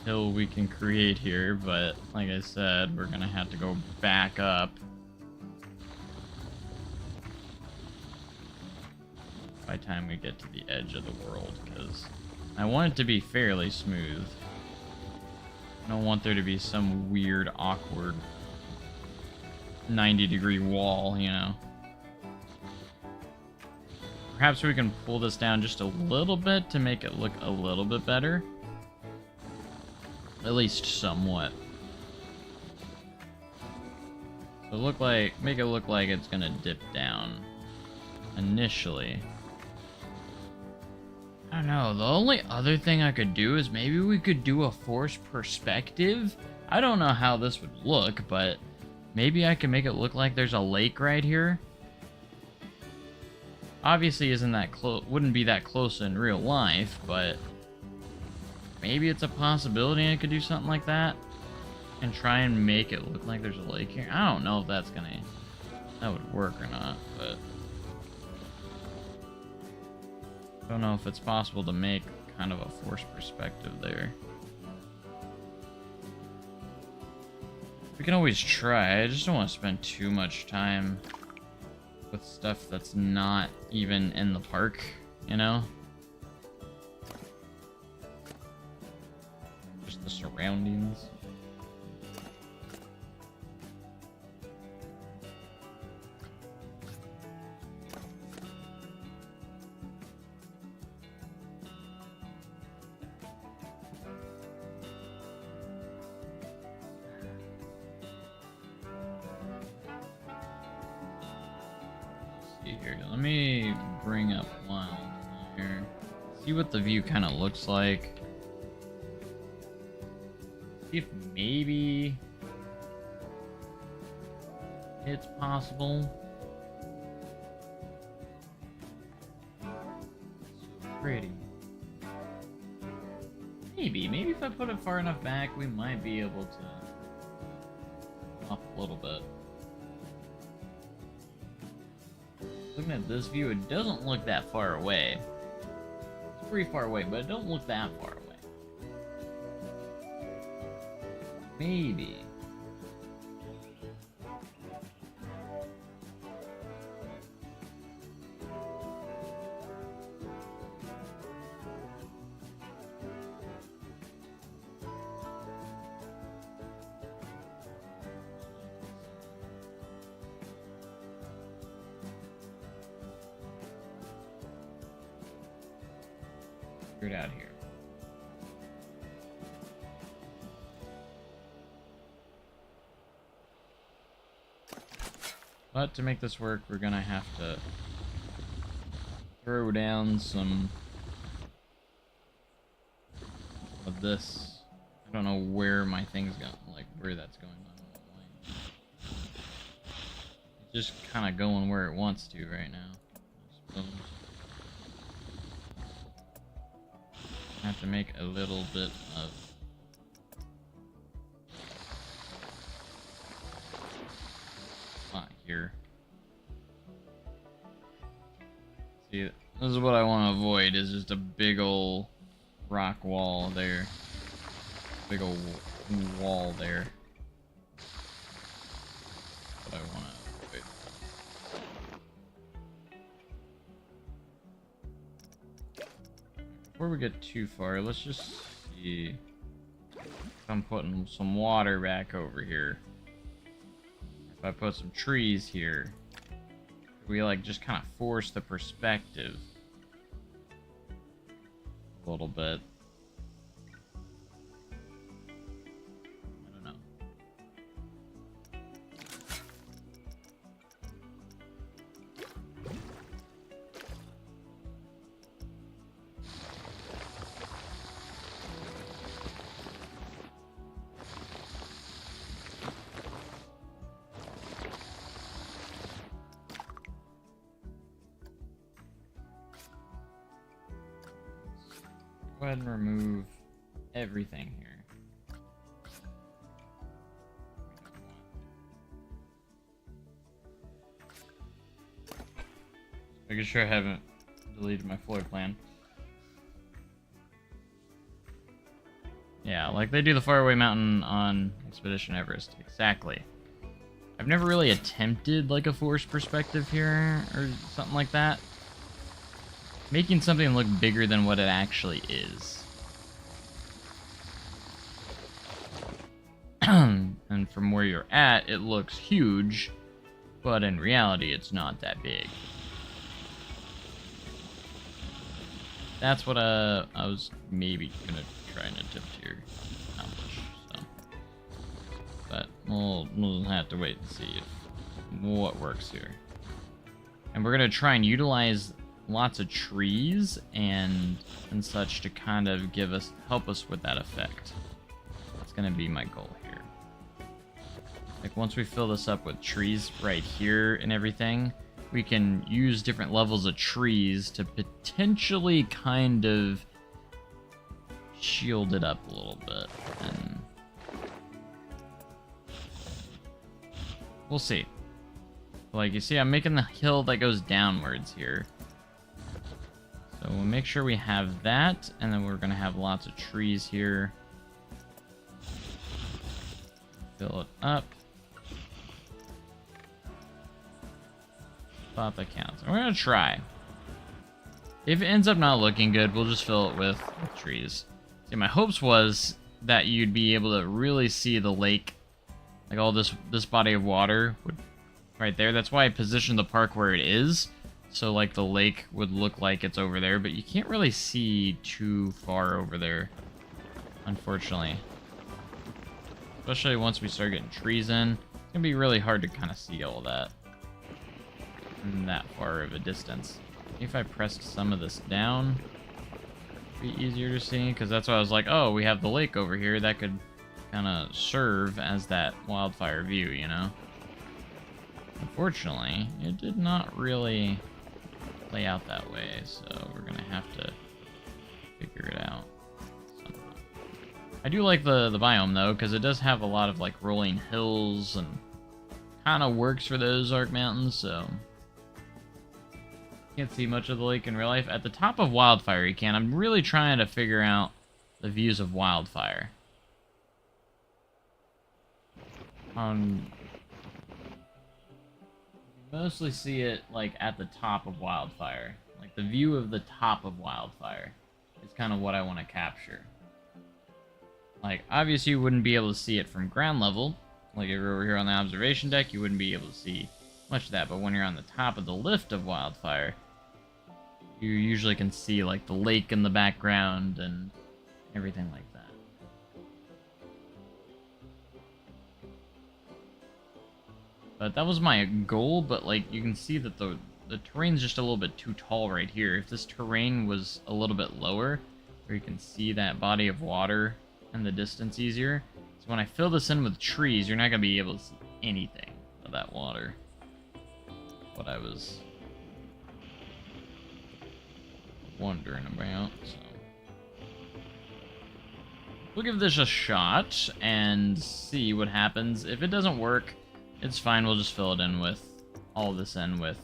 hill we can create here, but like I said, we're gonna have to go back up. By the time we get to the edge of the world, because I want it to be fairly smooth. I don't want there to be some weird, awkward 90-degree wall, you know. Perhaps we can pull this down just a little bit to make it look a little bit better. At least somewhat. So make it look like it's gonna dip down initially. I don't know, the only other thing I could do is maybe we could do a forced perspective. I don't know how this would look, but maybe I can make it look like there's a lake right here. Obviously isn't that close, wouldn't be that close in real life, but maybe it's a possibility I could do something like that and try and make it look like there's a lake here. I don't know if that would work or not, but I don't know if it's possible to make kind of a forced perspective there. We can always try. I just don't want to spend too much time with stuff that's not even in the park, you know? Just the surroundings. Here, let me bring up Wildfire. See what the view kind of looks like. See if maybe it's possible. So pretty. Maybe if I put it far enough back, we might be able to up a little bit. Looking at this view, it doesn't look that far away. It's pretty far away, but it don't look that far away. Maybe. Figure it out here. But to make this work, we're gonna have to throw down some of this. I don't know where my thing's going, like where that's going on. It's just kind of going where it wants to right now, I suppose. I have to make a little bit of here. See, this is what I want to avoid, is just a big ol' rock wall there. Big ol' wall there. What I want to avoid. Before we get too far, let's just see if I'm putting some water back over here. If I put some trees here, we like just kind of force the perspective a little bit. I don't know. Go ahead and remove everything here. Making sure I haven't deleted my floor plan. Yeah, like they do the Faraway Mountain on Expedition Everest. Exactly. I've never really attempted like a forced perspective here or something like that. Making something look bigger than what it actually is. And from where you're at, it looks huge, but in reality, it's not that big. That's what I was maybe gonna try and attempt to accomplish. So, but we'll have to wait and see what works here. And we're gonna try and utilize lots of trees and such to kind of help us with that effect. That's gonna be my goal here. Like once we fill this up with trees right here and everything, we can use different levels of trees to potentially kind of shield it up a little bit, and we'll see. Like you see, I'm making the hill that goes downwards here. So we'll make sure we have that, and then we're going to have lots of trees here. Fill it up. Thought that counts. And we're going to try. If it ends up not looking good, we'll just fill it with trees. See, my hopes was that you'd be able to really see the lake, like all this body of water right there. That's why I positioned the park where it is. So, like, the lake would look like it's over there, but you can't really see too far over there, unfortunately. Especially once we start getting trees in. It's gonna be really hard to kind of see all that in that far of a distance. If I pressed some of this down, it'd be easier to see, because that's why I was like, oh, we have the lake over here. That could kind of serve as that wildfire view, you know? Unfortunately, it did not really play out that way, so we're gonna have to figure it out somehow. I do like the biome though, because it does have a lot of like rolling hills and kind of works for the Ozark Mountains, so can't see much of the lake in real life. At the top of Wildfire you can. I'm really trying to figure out the views of Wildfire. Mostly see it like at the top of Wildfire. Like the view of the top of Wildfire is kind of what I want to capture. Like obviously you wouldn't be able to see it from ground level. Like if you're over here on the observation deck, you wouldn't be able to see much of that. But when you're on the top of the lift of Wildfire, you usually can see like the lake in the background and everything like that. But that was my goal, but like you can see that the the terrain's just a little bit too tall right here. If this terrain was a little bit lower, where you can see that body of water and the distance easier, so when I fill this in with trees, you're not going to be able to see anything of that water. What I was wondering about, so we'll give this a shot and see what happens. If it doesn't work, it's fine. We'll just fill it in with all this in with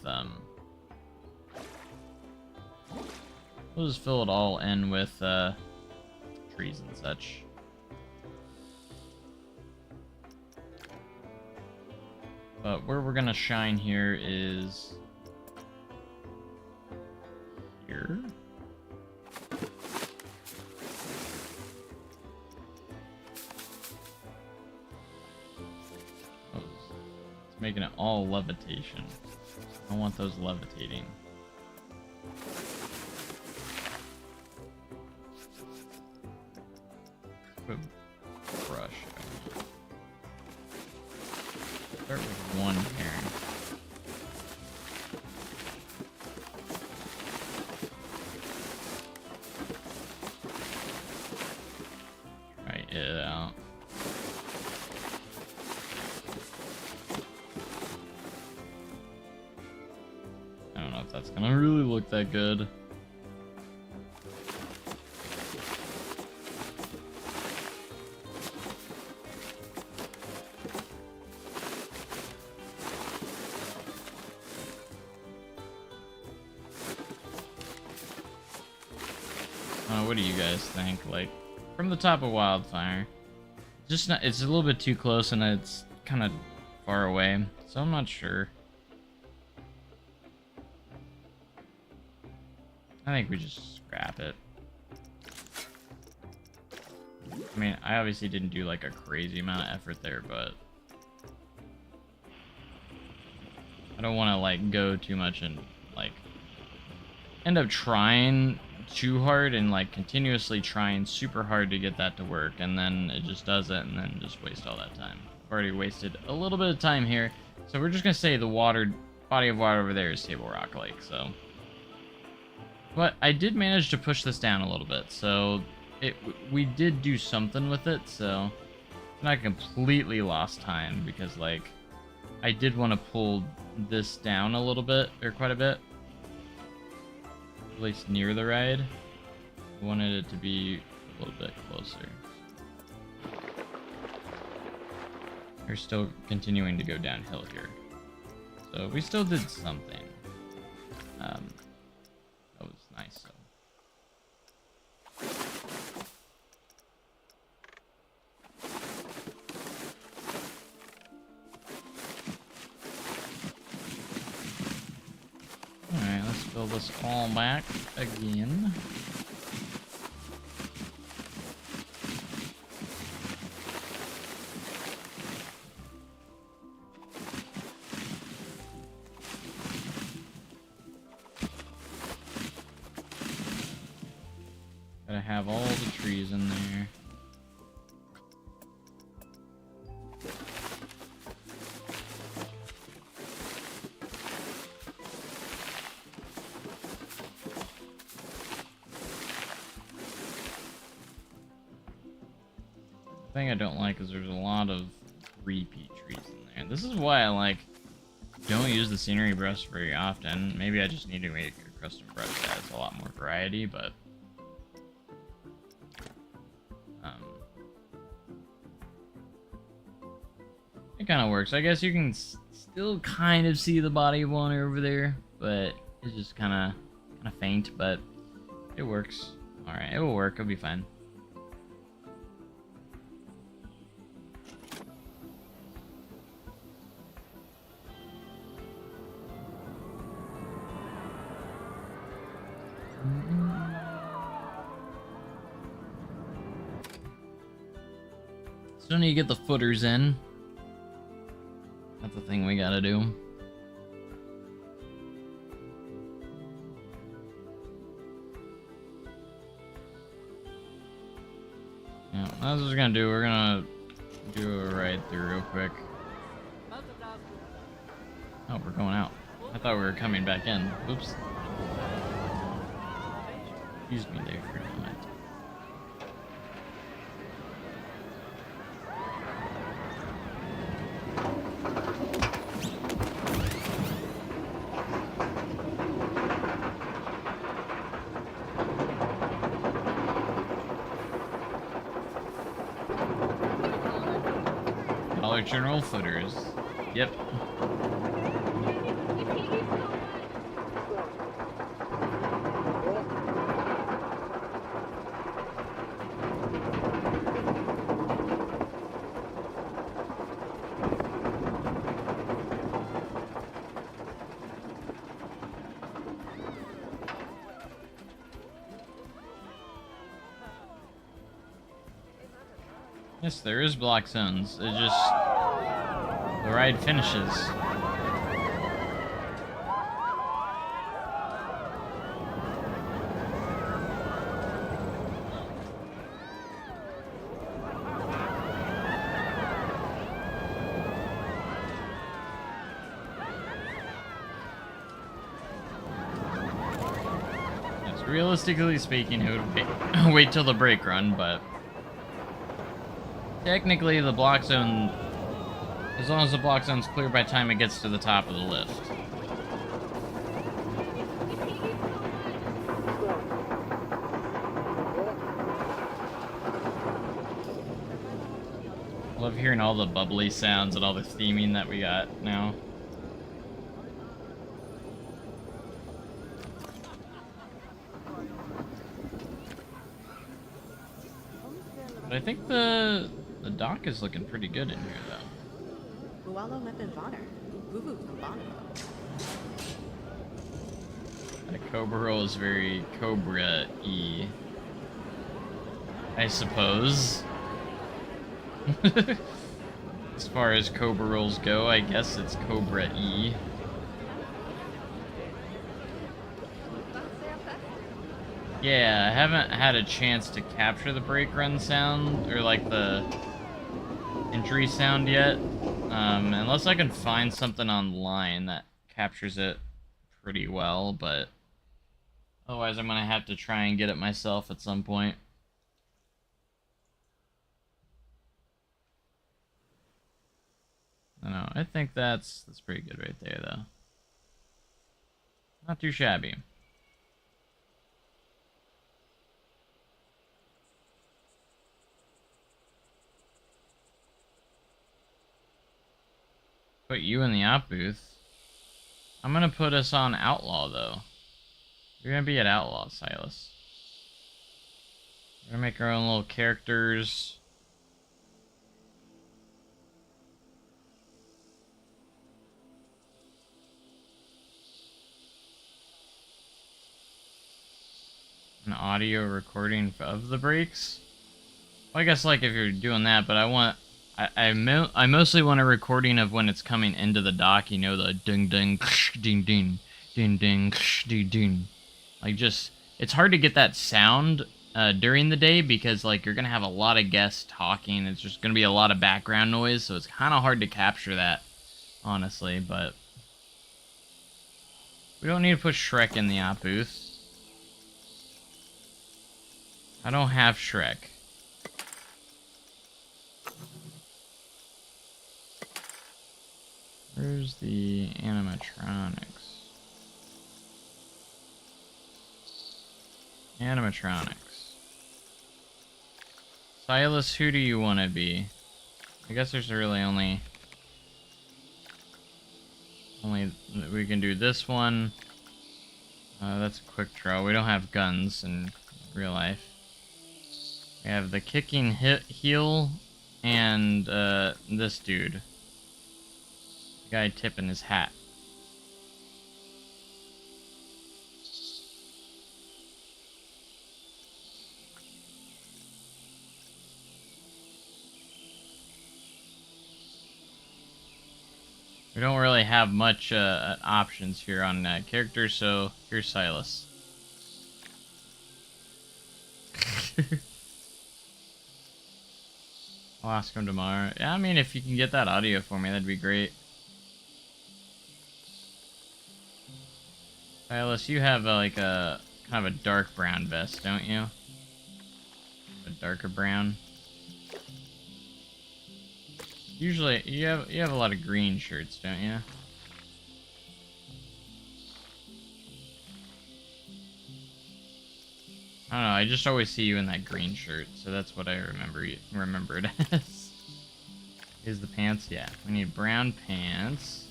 we'll just fill it all in with trees and such. But where we're gonna shine here is here. It's making it all levitation. I want those levitating. Put brush. Start with one here. Try it out. I don't know if that's gonna really look that good. What do you guys think? Like, from the top of Wildfire, just not, it's a little bit too close and it's kind of far away, so I'm not sure. I think we just scrap it. I mean, I obviously didn't do like a crazy amount of effort there, but I don't want to like go too much and like end up trying too hard and like continuously trying super hard to get that to work, and then it just doesn't, and then just waste all that time. I've already wasted a little bit of time here, so we're just gonna say the body of water over there is Table Rock Lake. So, but I did manage to push this down a little bit, so we did do something with it. So it's not completely lost time, because like I did want to pull this down a little bit, or quite a bit. At least near the ride. I wanted it to be a little bit closer. We're still continuing to go downhill here, so we still did something. That was nice. So. Alright, let's fill this all back again. Gotta have all the trees in there. The thing I don't like is there's a lot of repeat trees in there. This is why I like don't use the scenery brush very often. Maybe I just need to make a custom brush that has a lot more variety, but it kind of works. I guess you can still kind of see the body of water over there, but it's just kind of faint, but it works. All right, it will work. It'll be fine. Still need to get the footers in. That's the thing we gotta do. Yeah, that's what we're gonna do. We're gonna do a ride through real quick. Oh, we're going out. I thought we were coming back in. Oops. Excuse me there for a moment. Dollar General footers. Yep. Yes, there is block zones. It just... the ride finishes. Yes, realistically speaking, it would wait till the brake run, but... technically, the block zone, as long as the block zone's clear by the time it gets to the top of the lift. Love hearing all the bubbly sounds and all the theming that we got now. But I think the dock is looking pretty good in here, though. That Cobra roll is very Cobra-y, I suppose. As far as Cobra rolls go, I guess it's Cobra-y. Yeah, I haven't had a chance to capture the brake run sound, or like the entry sound yet, unless I can find something online that captures it pretty well, but otherwise I'm gonna have to try and get it myself at some point. I don't know, I think that's pretty good right there, though. Not too shabby. Put you in the op booth. I'm gonna put us on Outlaw, though. You're gonna be at Outlaw, Silas. We're gonna make our own little characters. An audio recording of the brakes. Well, I guess like if you're doing that, but I mostly want a recording of when it's coming into the dock, you know, the ding ding ding ding ding ding ding ding. Like, just, it's hard to get that sound during the day because like you're gonna have a lot of guests talking. It's just gonna be a lot of background noise, so it's kind of hard to capture that, honestly. But we don't need to put Shrek in the op booth. I don't have Shrek. Where's the animatronics? Animatronics. Silas, who do you want to be? I guess there's really only we can do this one. That's a quick draw. We don't have guns in real life. We have the kicking heel and this dude. The guy tipping his hat. We don't really have much options here on characters, so here's Silas. I'll ask him tomorrow. Yeah, I mean, if you can get that audio for me, that'd be great. Silas, you have like a kind of a dark brown vest, don't you? A darker brown. Usually, you have a lot of green shirts, don't you? I don't know. I just always see you in that green shirt, so that's what I remember it as. Is the pants? Yeah, we need brown pants.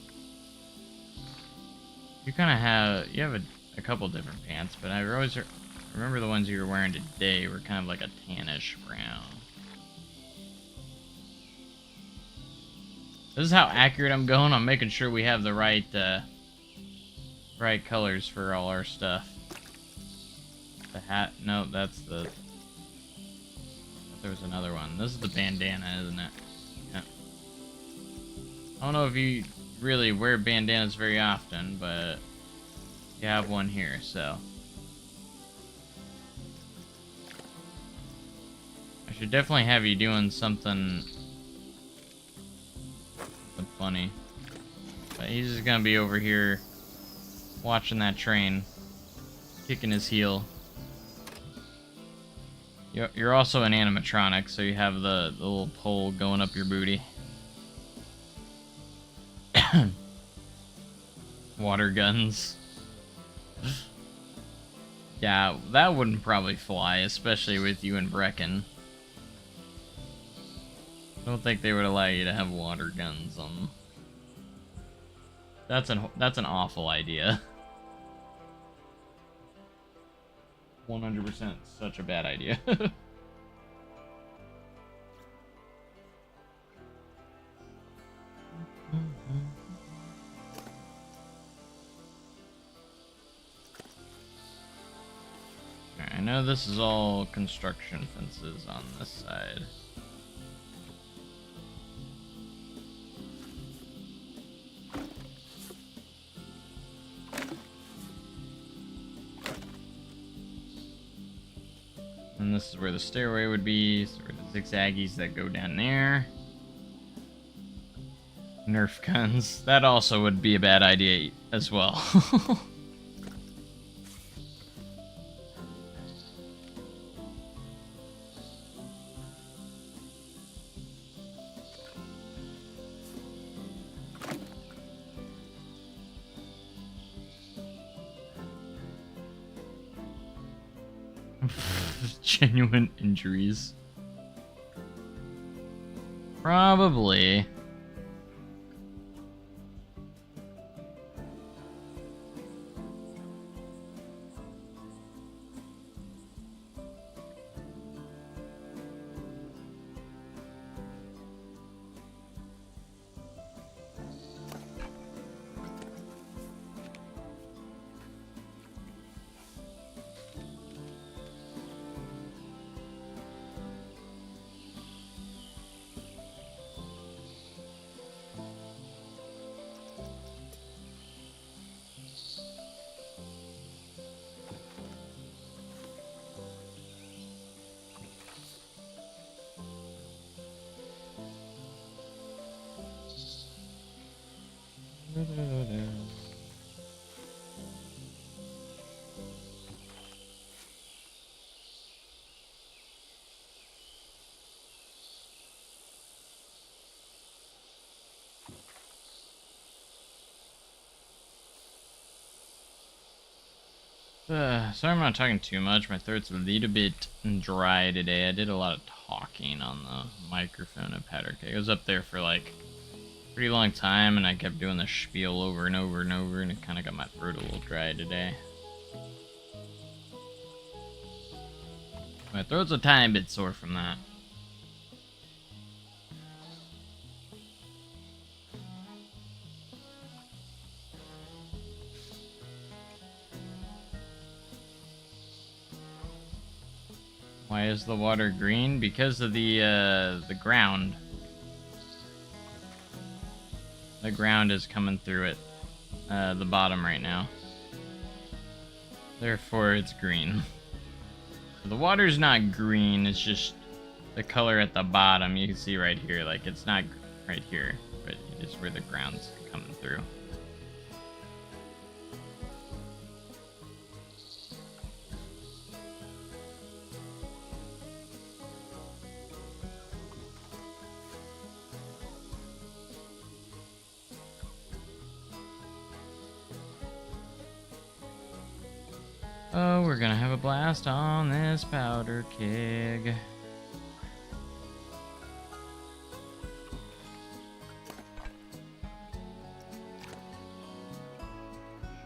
You kind of have a couple different pants, but I always remember the ones you were wearing today were kind of like a tannish brown. This is how accurate I'm going. I'm making sure we have the right colors for all our stuff. The hat, no, that's the... There was another one. This is the bandana, isn't it? Yeah. I don't know if you really wear bandanas very often, but you have one here, so... I should definitely have you doing something funny. But he's just gonna be over here watching that train, kicking his heel. You're also an animatronic, so you have the little pole going up your booty. Water guns. Yeah, that wouldn't probably fly, especially with you and Brecken. I don't think they would allow you to have water guns on them. That's an awful idea. 100% such a bad idea. I know this is all construction fences on this side. And this is where the stairway would be, so the zigzaggies that go down there. Nerf guns. That also would be a bad idea as well. Genuine injuries. Probably. Sorry I'm not talking too much. My throat's a little bit dry today. I did a lot of talking on the microphone at Patrick. It was up there for like a pretty long time, and I kept doing the spiel over and over and over, and it kind of got my throat a little dry today. My throat's a tiny bit sore from that. Why is the water green? Because of the ground. The ground is coming through it, the bottom right now. Therefore, it's green. The water's not green, it's just the color at the bottom. You can see right here, like it's not right here, but it is where the ground's coming through. Oh, we're gonna have a blast on this powder keg.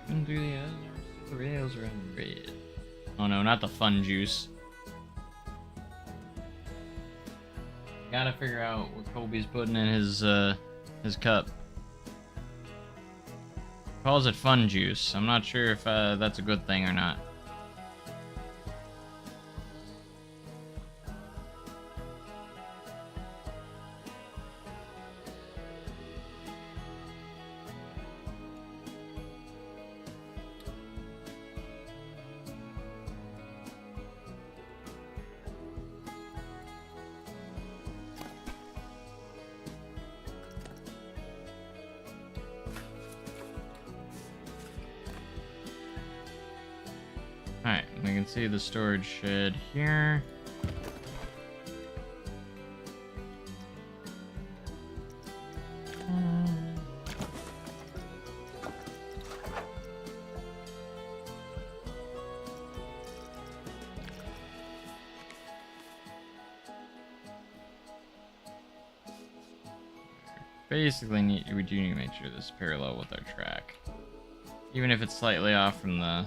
Shooting through the Ozarks, the rails around the red. Oh no, not the fun juice. Gotta figure out what Colby's putting in his cup. Calls it fun juice. I'm not sure if that's a good thing or not. Alright, we can see the storage shed here. Basically, we do need to make sure this is parallel with our track. Even if it's slightly off from the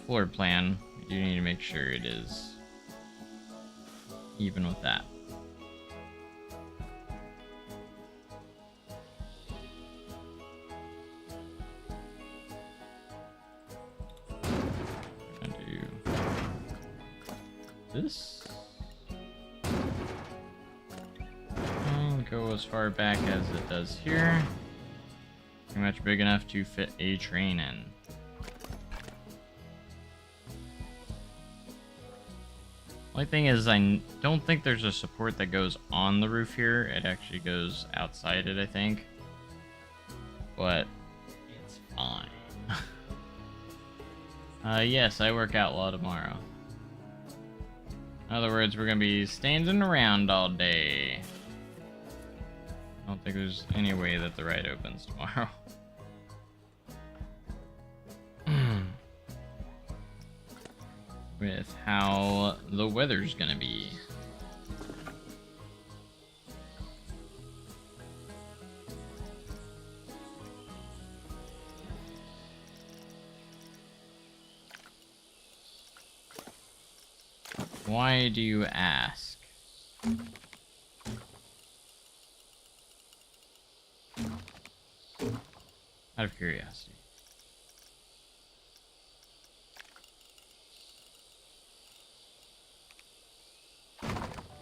floor plan, we do need to make sure it is even with that. I'm gonna do this. And go as far back as it does here. Pretty much big enough to fit a train in. Only thing is, I don't think there's a support that goes on the roof here. It actually goes outside it, I think. But it's fine. Yes, I work Outlaw tomorrow. In other words, we're gonna be standing around all day. I don't think there's any way that the ride opens tomorrow. With how the weather's gonna be. Why do you ask? Out of curiosity.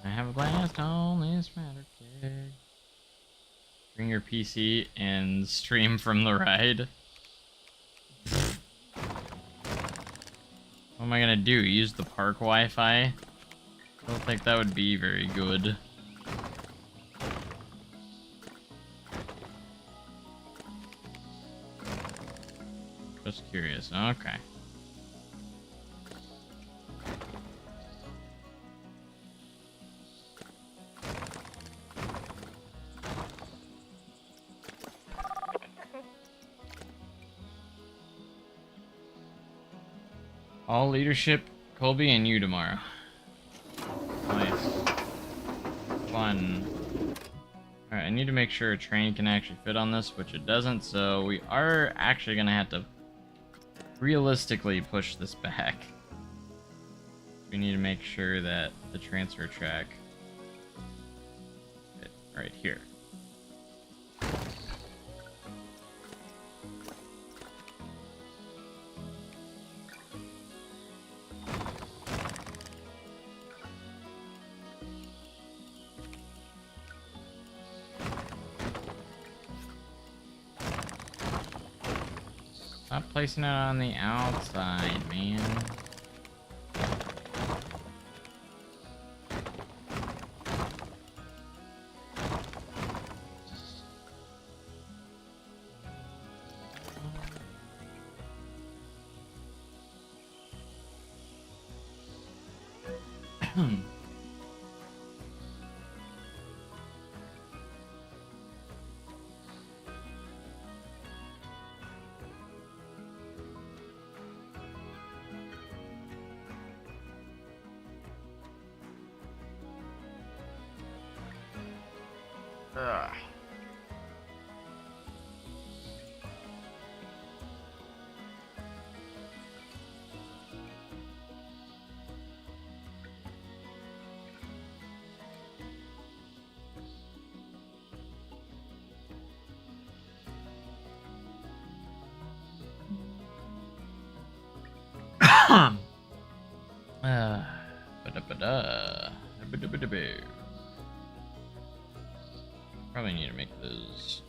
I have a blast on this matter keg. Bring your PC and stream from the ride. What am I gonna do? Use the park Wi-Fi? I don't think that would be very good. Just curious. Okay. All leadership, Colby and you tomorrow. Nice. Fun. Alright, I need to make sure a train can actually fit on this, which it doesn't, so we are actually gonna have to realistically push this back. We need to make sure that the transfer track fit right here. Stop placing it on the outside, man. Ugh. Ba-da-ba-da. Ba-da-ba-da-ba. Probably need to make those.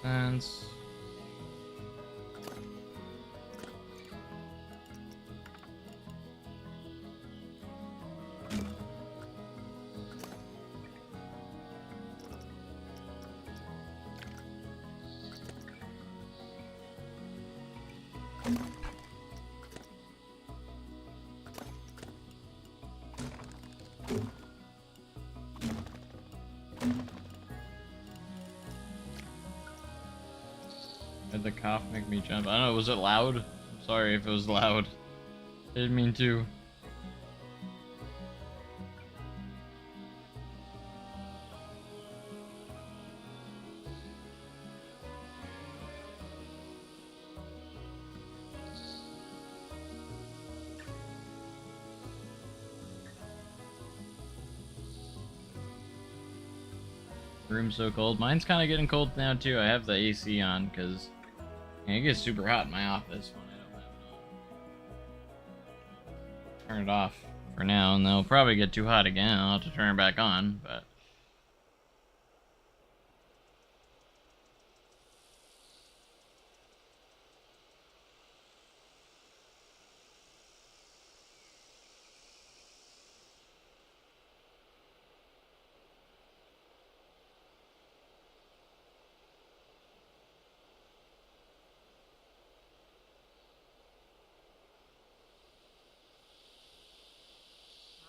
Sense. Did the cough make me jump? I don't know, was it loud? I'm sorry if it was loud. Didn't mean to. Room's so cold. Mine's kind of getting cold now too. I have the AC on because it gets super hot in my office when I don't have it on. Turn it off for now, and they'll probably get too hot again. I'll have to turn it back on, but.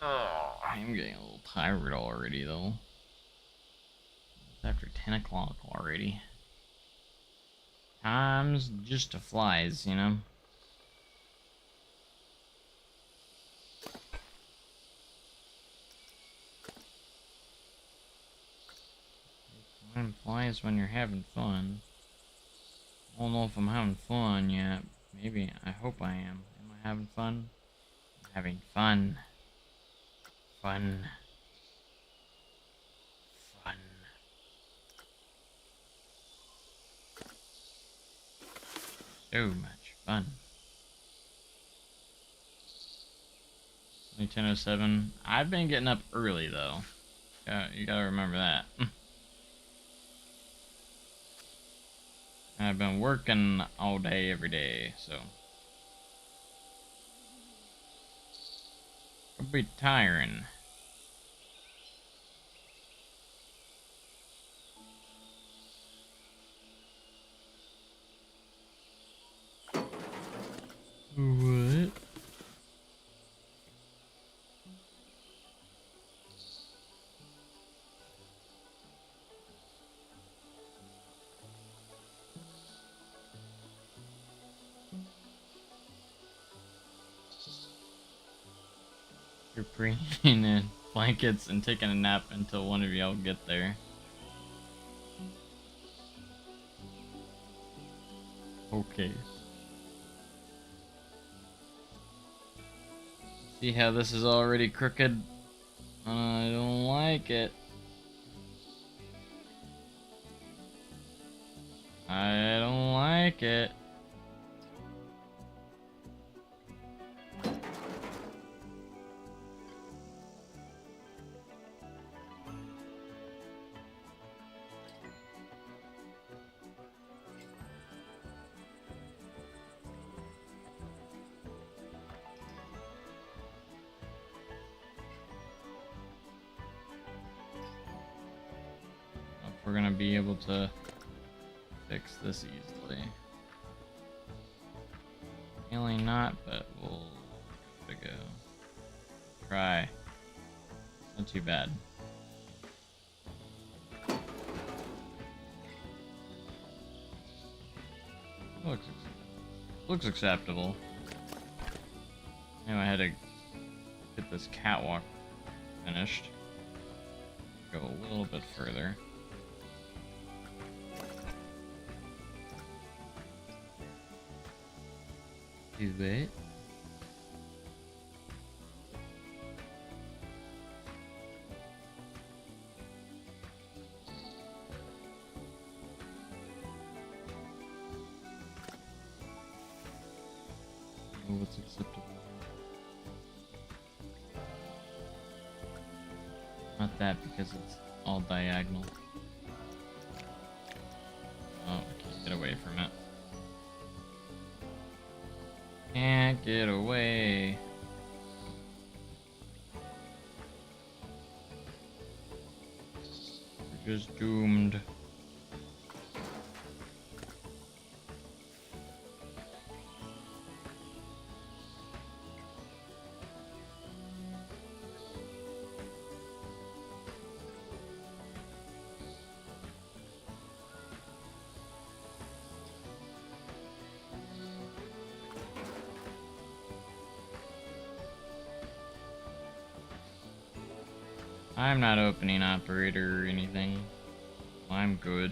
Oh, I'm getting a little tired already, though. It's after 10 o'clock already. Time's just flies, you know? Time flies when you're having fun. I don't know if I'm having fun yet. Maybe. I hope I am. Am I having fun? I'm having fun. Fun. Fun. So much fun. Only 10:07. I've been getting up early though. You gotta remember that. I've been working all day, every day, so. It'll be tiring. What? You're bringing in blankets and taking a nap until one of y'all get there. Okay. See how this is already crooked? I don't like it. I don't like it. We're gonna be able to fix this easily. Really not, but we'll give it a go. Try. Not too bad. Looks acceptable. Anyway, I had to get this catwalk finished. Go a little bit further. Do it. What's acceptable? Not that, because it's all diagonal. Oh, can't get away from it. Can't get away. We're just doomed. I'm not opening operator or anything. I'm good.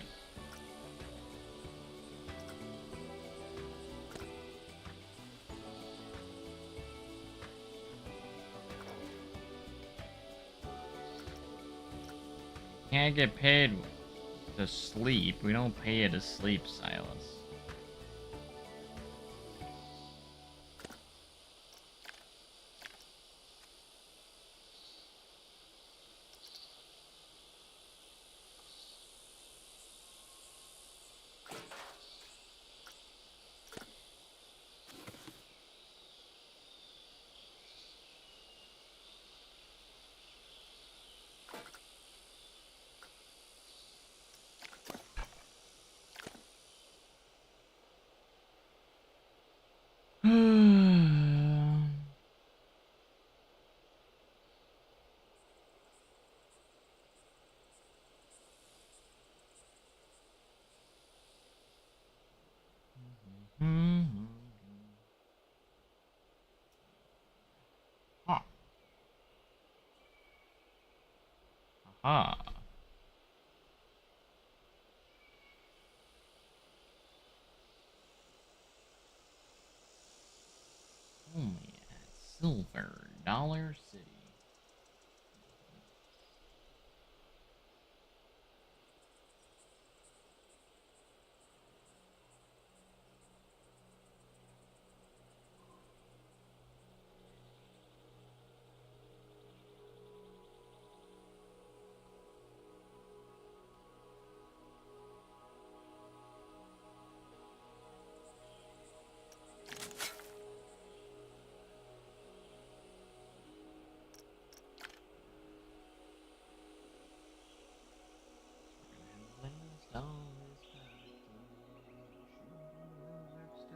Can't get paid to sleep. We don't pay you to sleep, Silas. Ha. Aha. Only at Silver Dollar City.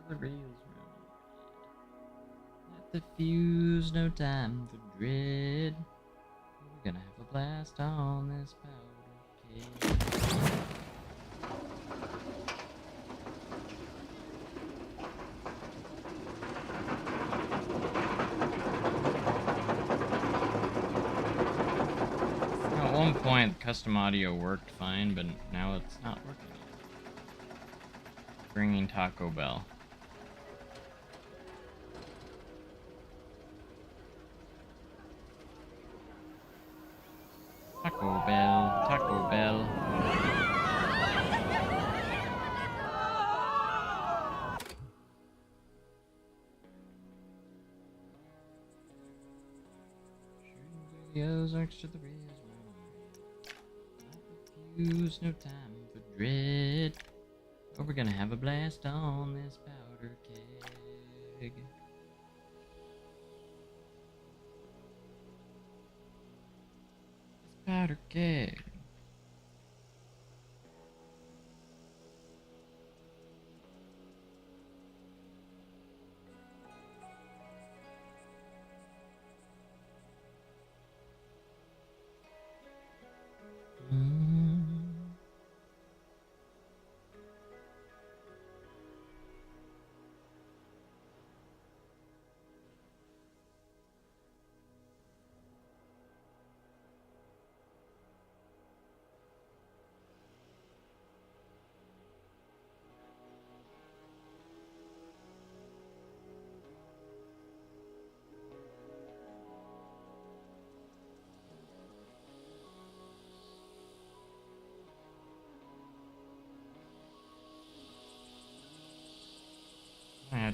The rails at the fuse, no time for dread. We're gonna have a blast on this powder keg. At one point, custom audio worked fine, but now it's not working. Bringing Taco Bell. Taco Bell, Taco Bell. Shooting through the Ozarks to the Rizz. Use no time for dread. But we're gonna have a blast on this powder keg. Powder keg.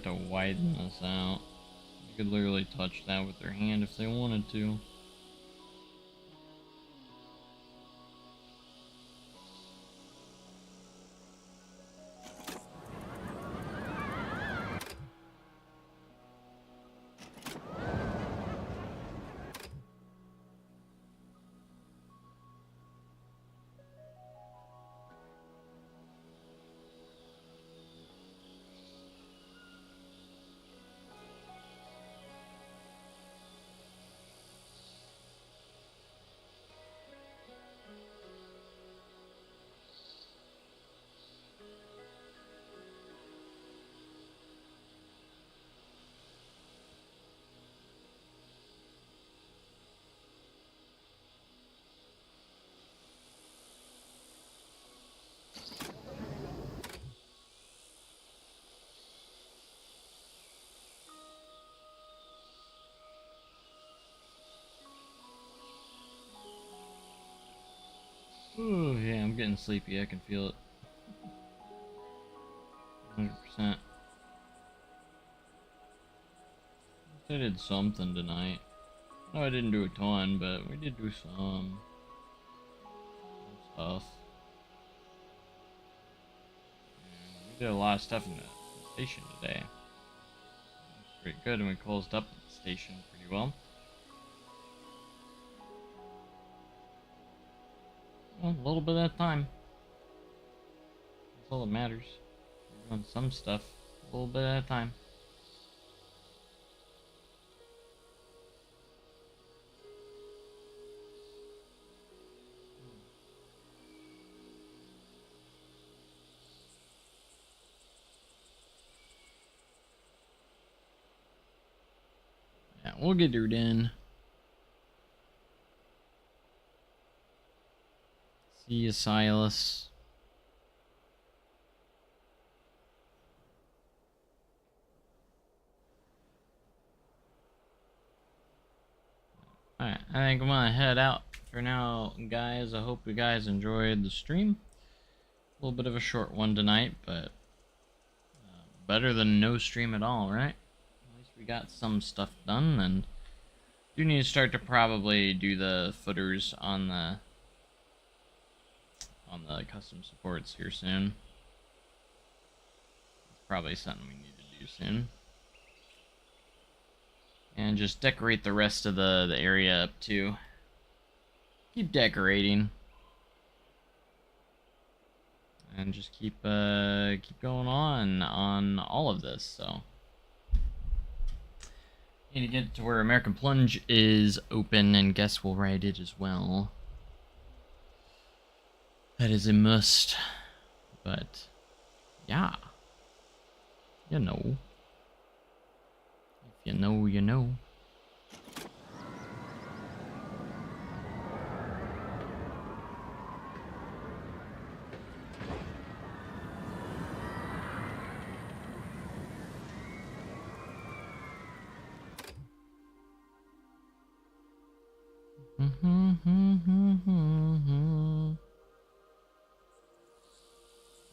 have to widen this out. You could literally touch that with their hand if they wanted to. Ooh, yeah, I'm getting sleepy. I can feel it. 100%. I did something tonight. No, I didn't do a ton, but we did do some stuff. And we did a lot of stuff in the station today. It was pretty good, and we closed up the station pretty well. Well, a little bit at a time. That's all that matters. We're doing some stuff a little bit at a time. Yeah, we'll get her in. See you, Silas. Alright, I think I'm gonna head out for now, guys. I hope you guys enjoyed the stream. A little bit of a short one tonight, but better than no stream at all, right? At least we got some stuff done, and do need to start to probably do the footers on the custom supports here soon. It's probably something we need to do soon. And just decorate the rest of the area up too. Keep decorating. And just keep going on all of this, so. Need to get to where American Plunge is open, and Guess will ride it as well. That is a must. But yeah. You know. If you know, you know.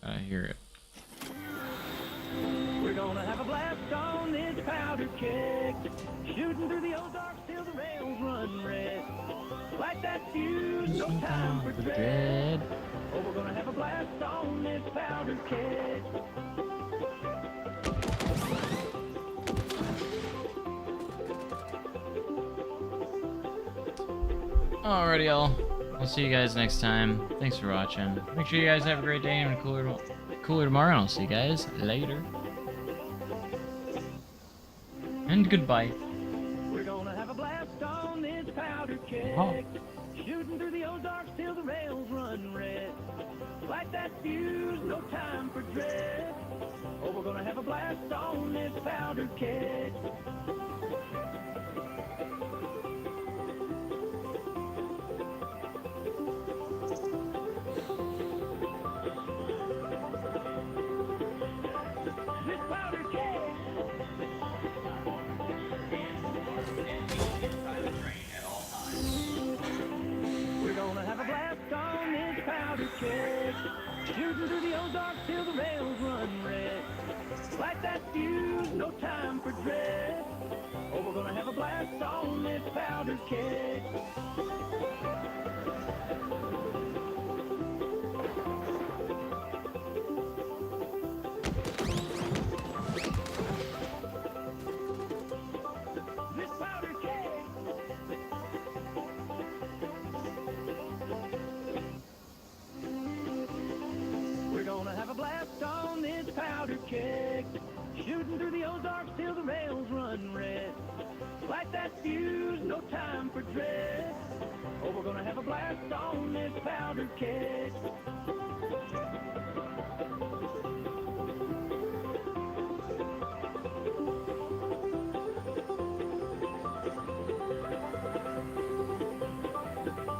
I hear it. We're gonna have a blast on this powder keg, shooting through the old dark till the rails run red. Like that fuse, no time for dread. Oh, we're gonna have a blast on this powder keg. Alrighty, y'all. I'll see you guys next time. Thanks for watching. Make sure you guys have a great day and a cooler tomorrow, and I'll see you guys later. And goodbye. We're gonna have a blast on this powder keg, shooting through the old dark till the rails run red. Like that fuse, no time for dread. Oh, we're gonna have a blast on this powder keg. This powder keg. We're gonna have a blast on this powder keg, shooting through the old dark till the rails run red. Light that fuse, no time for dread. Oh, we're gonna have a blast on this powder keg. This powder keg. We're gonna have a blast on this powder keg. Shooting through the Ozarks till the rails run red. Light that fuse, no time for dread. Oh, we're gonna have a blast on this powder keg.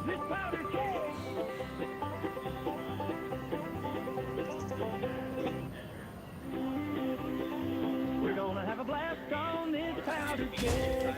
This powder keg. We're gonna have a blast on this powder keg.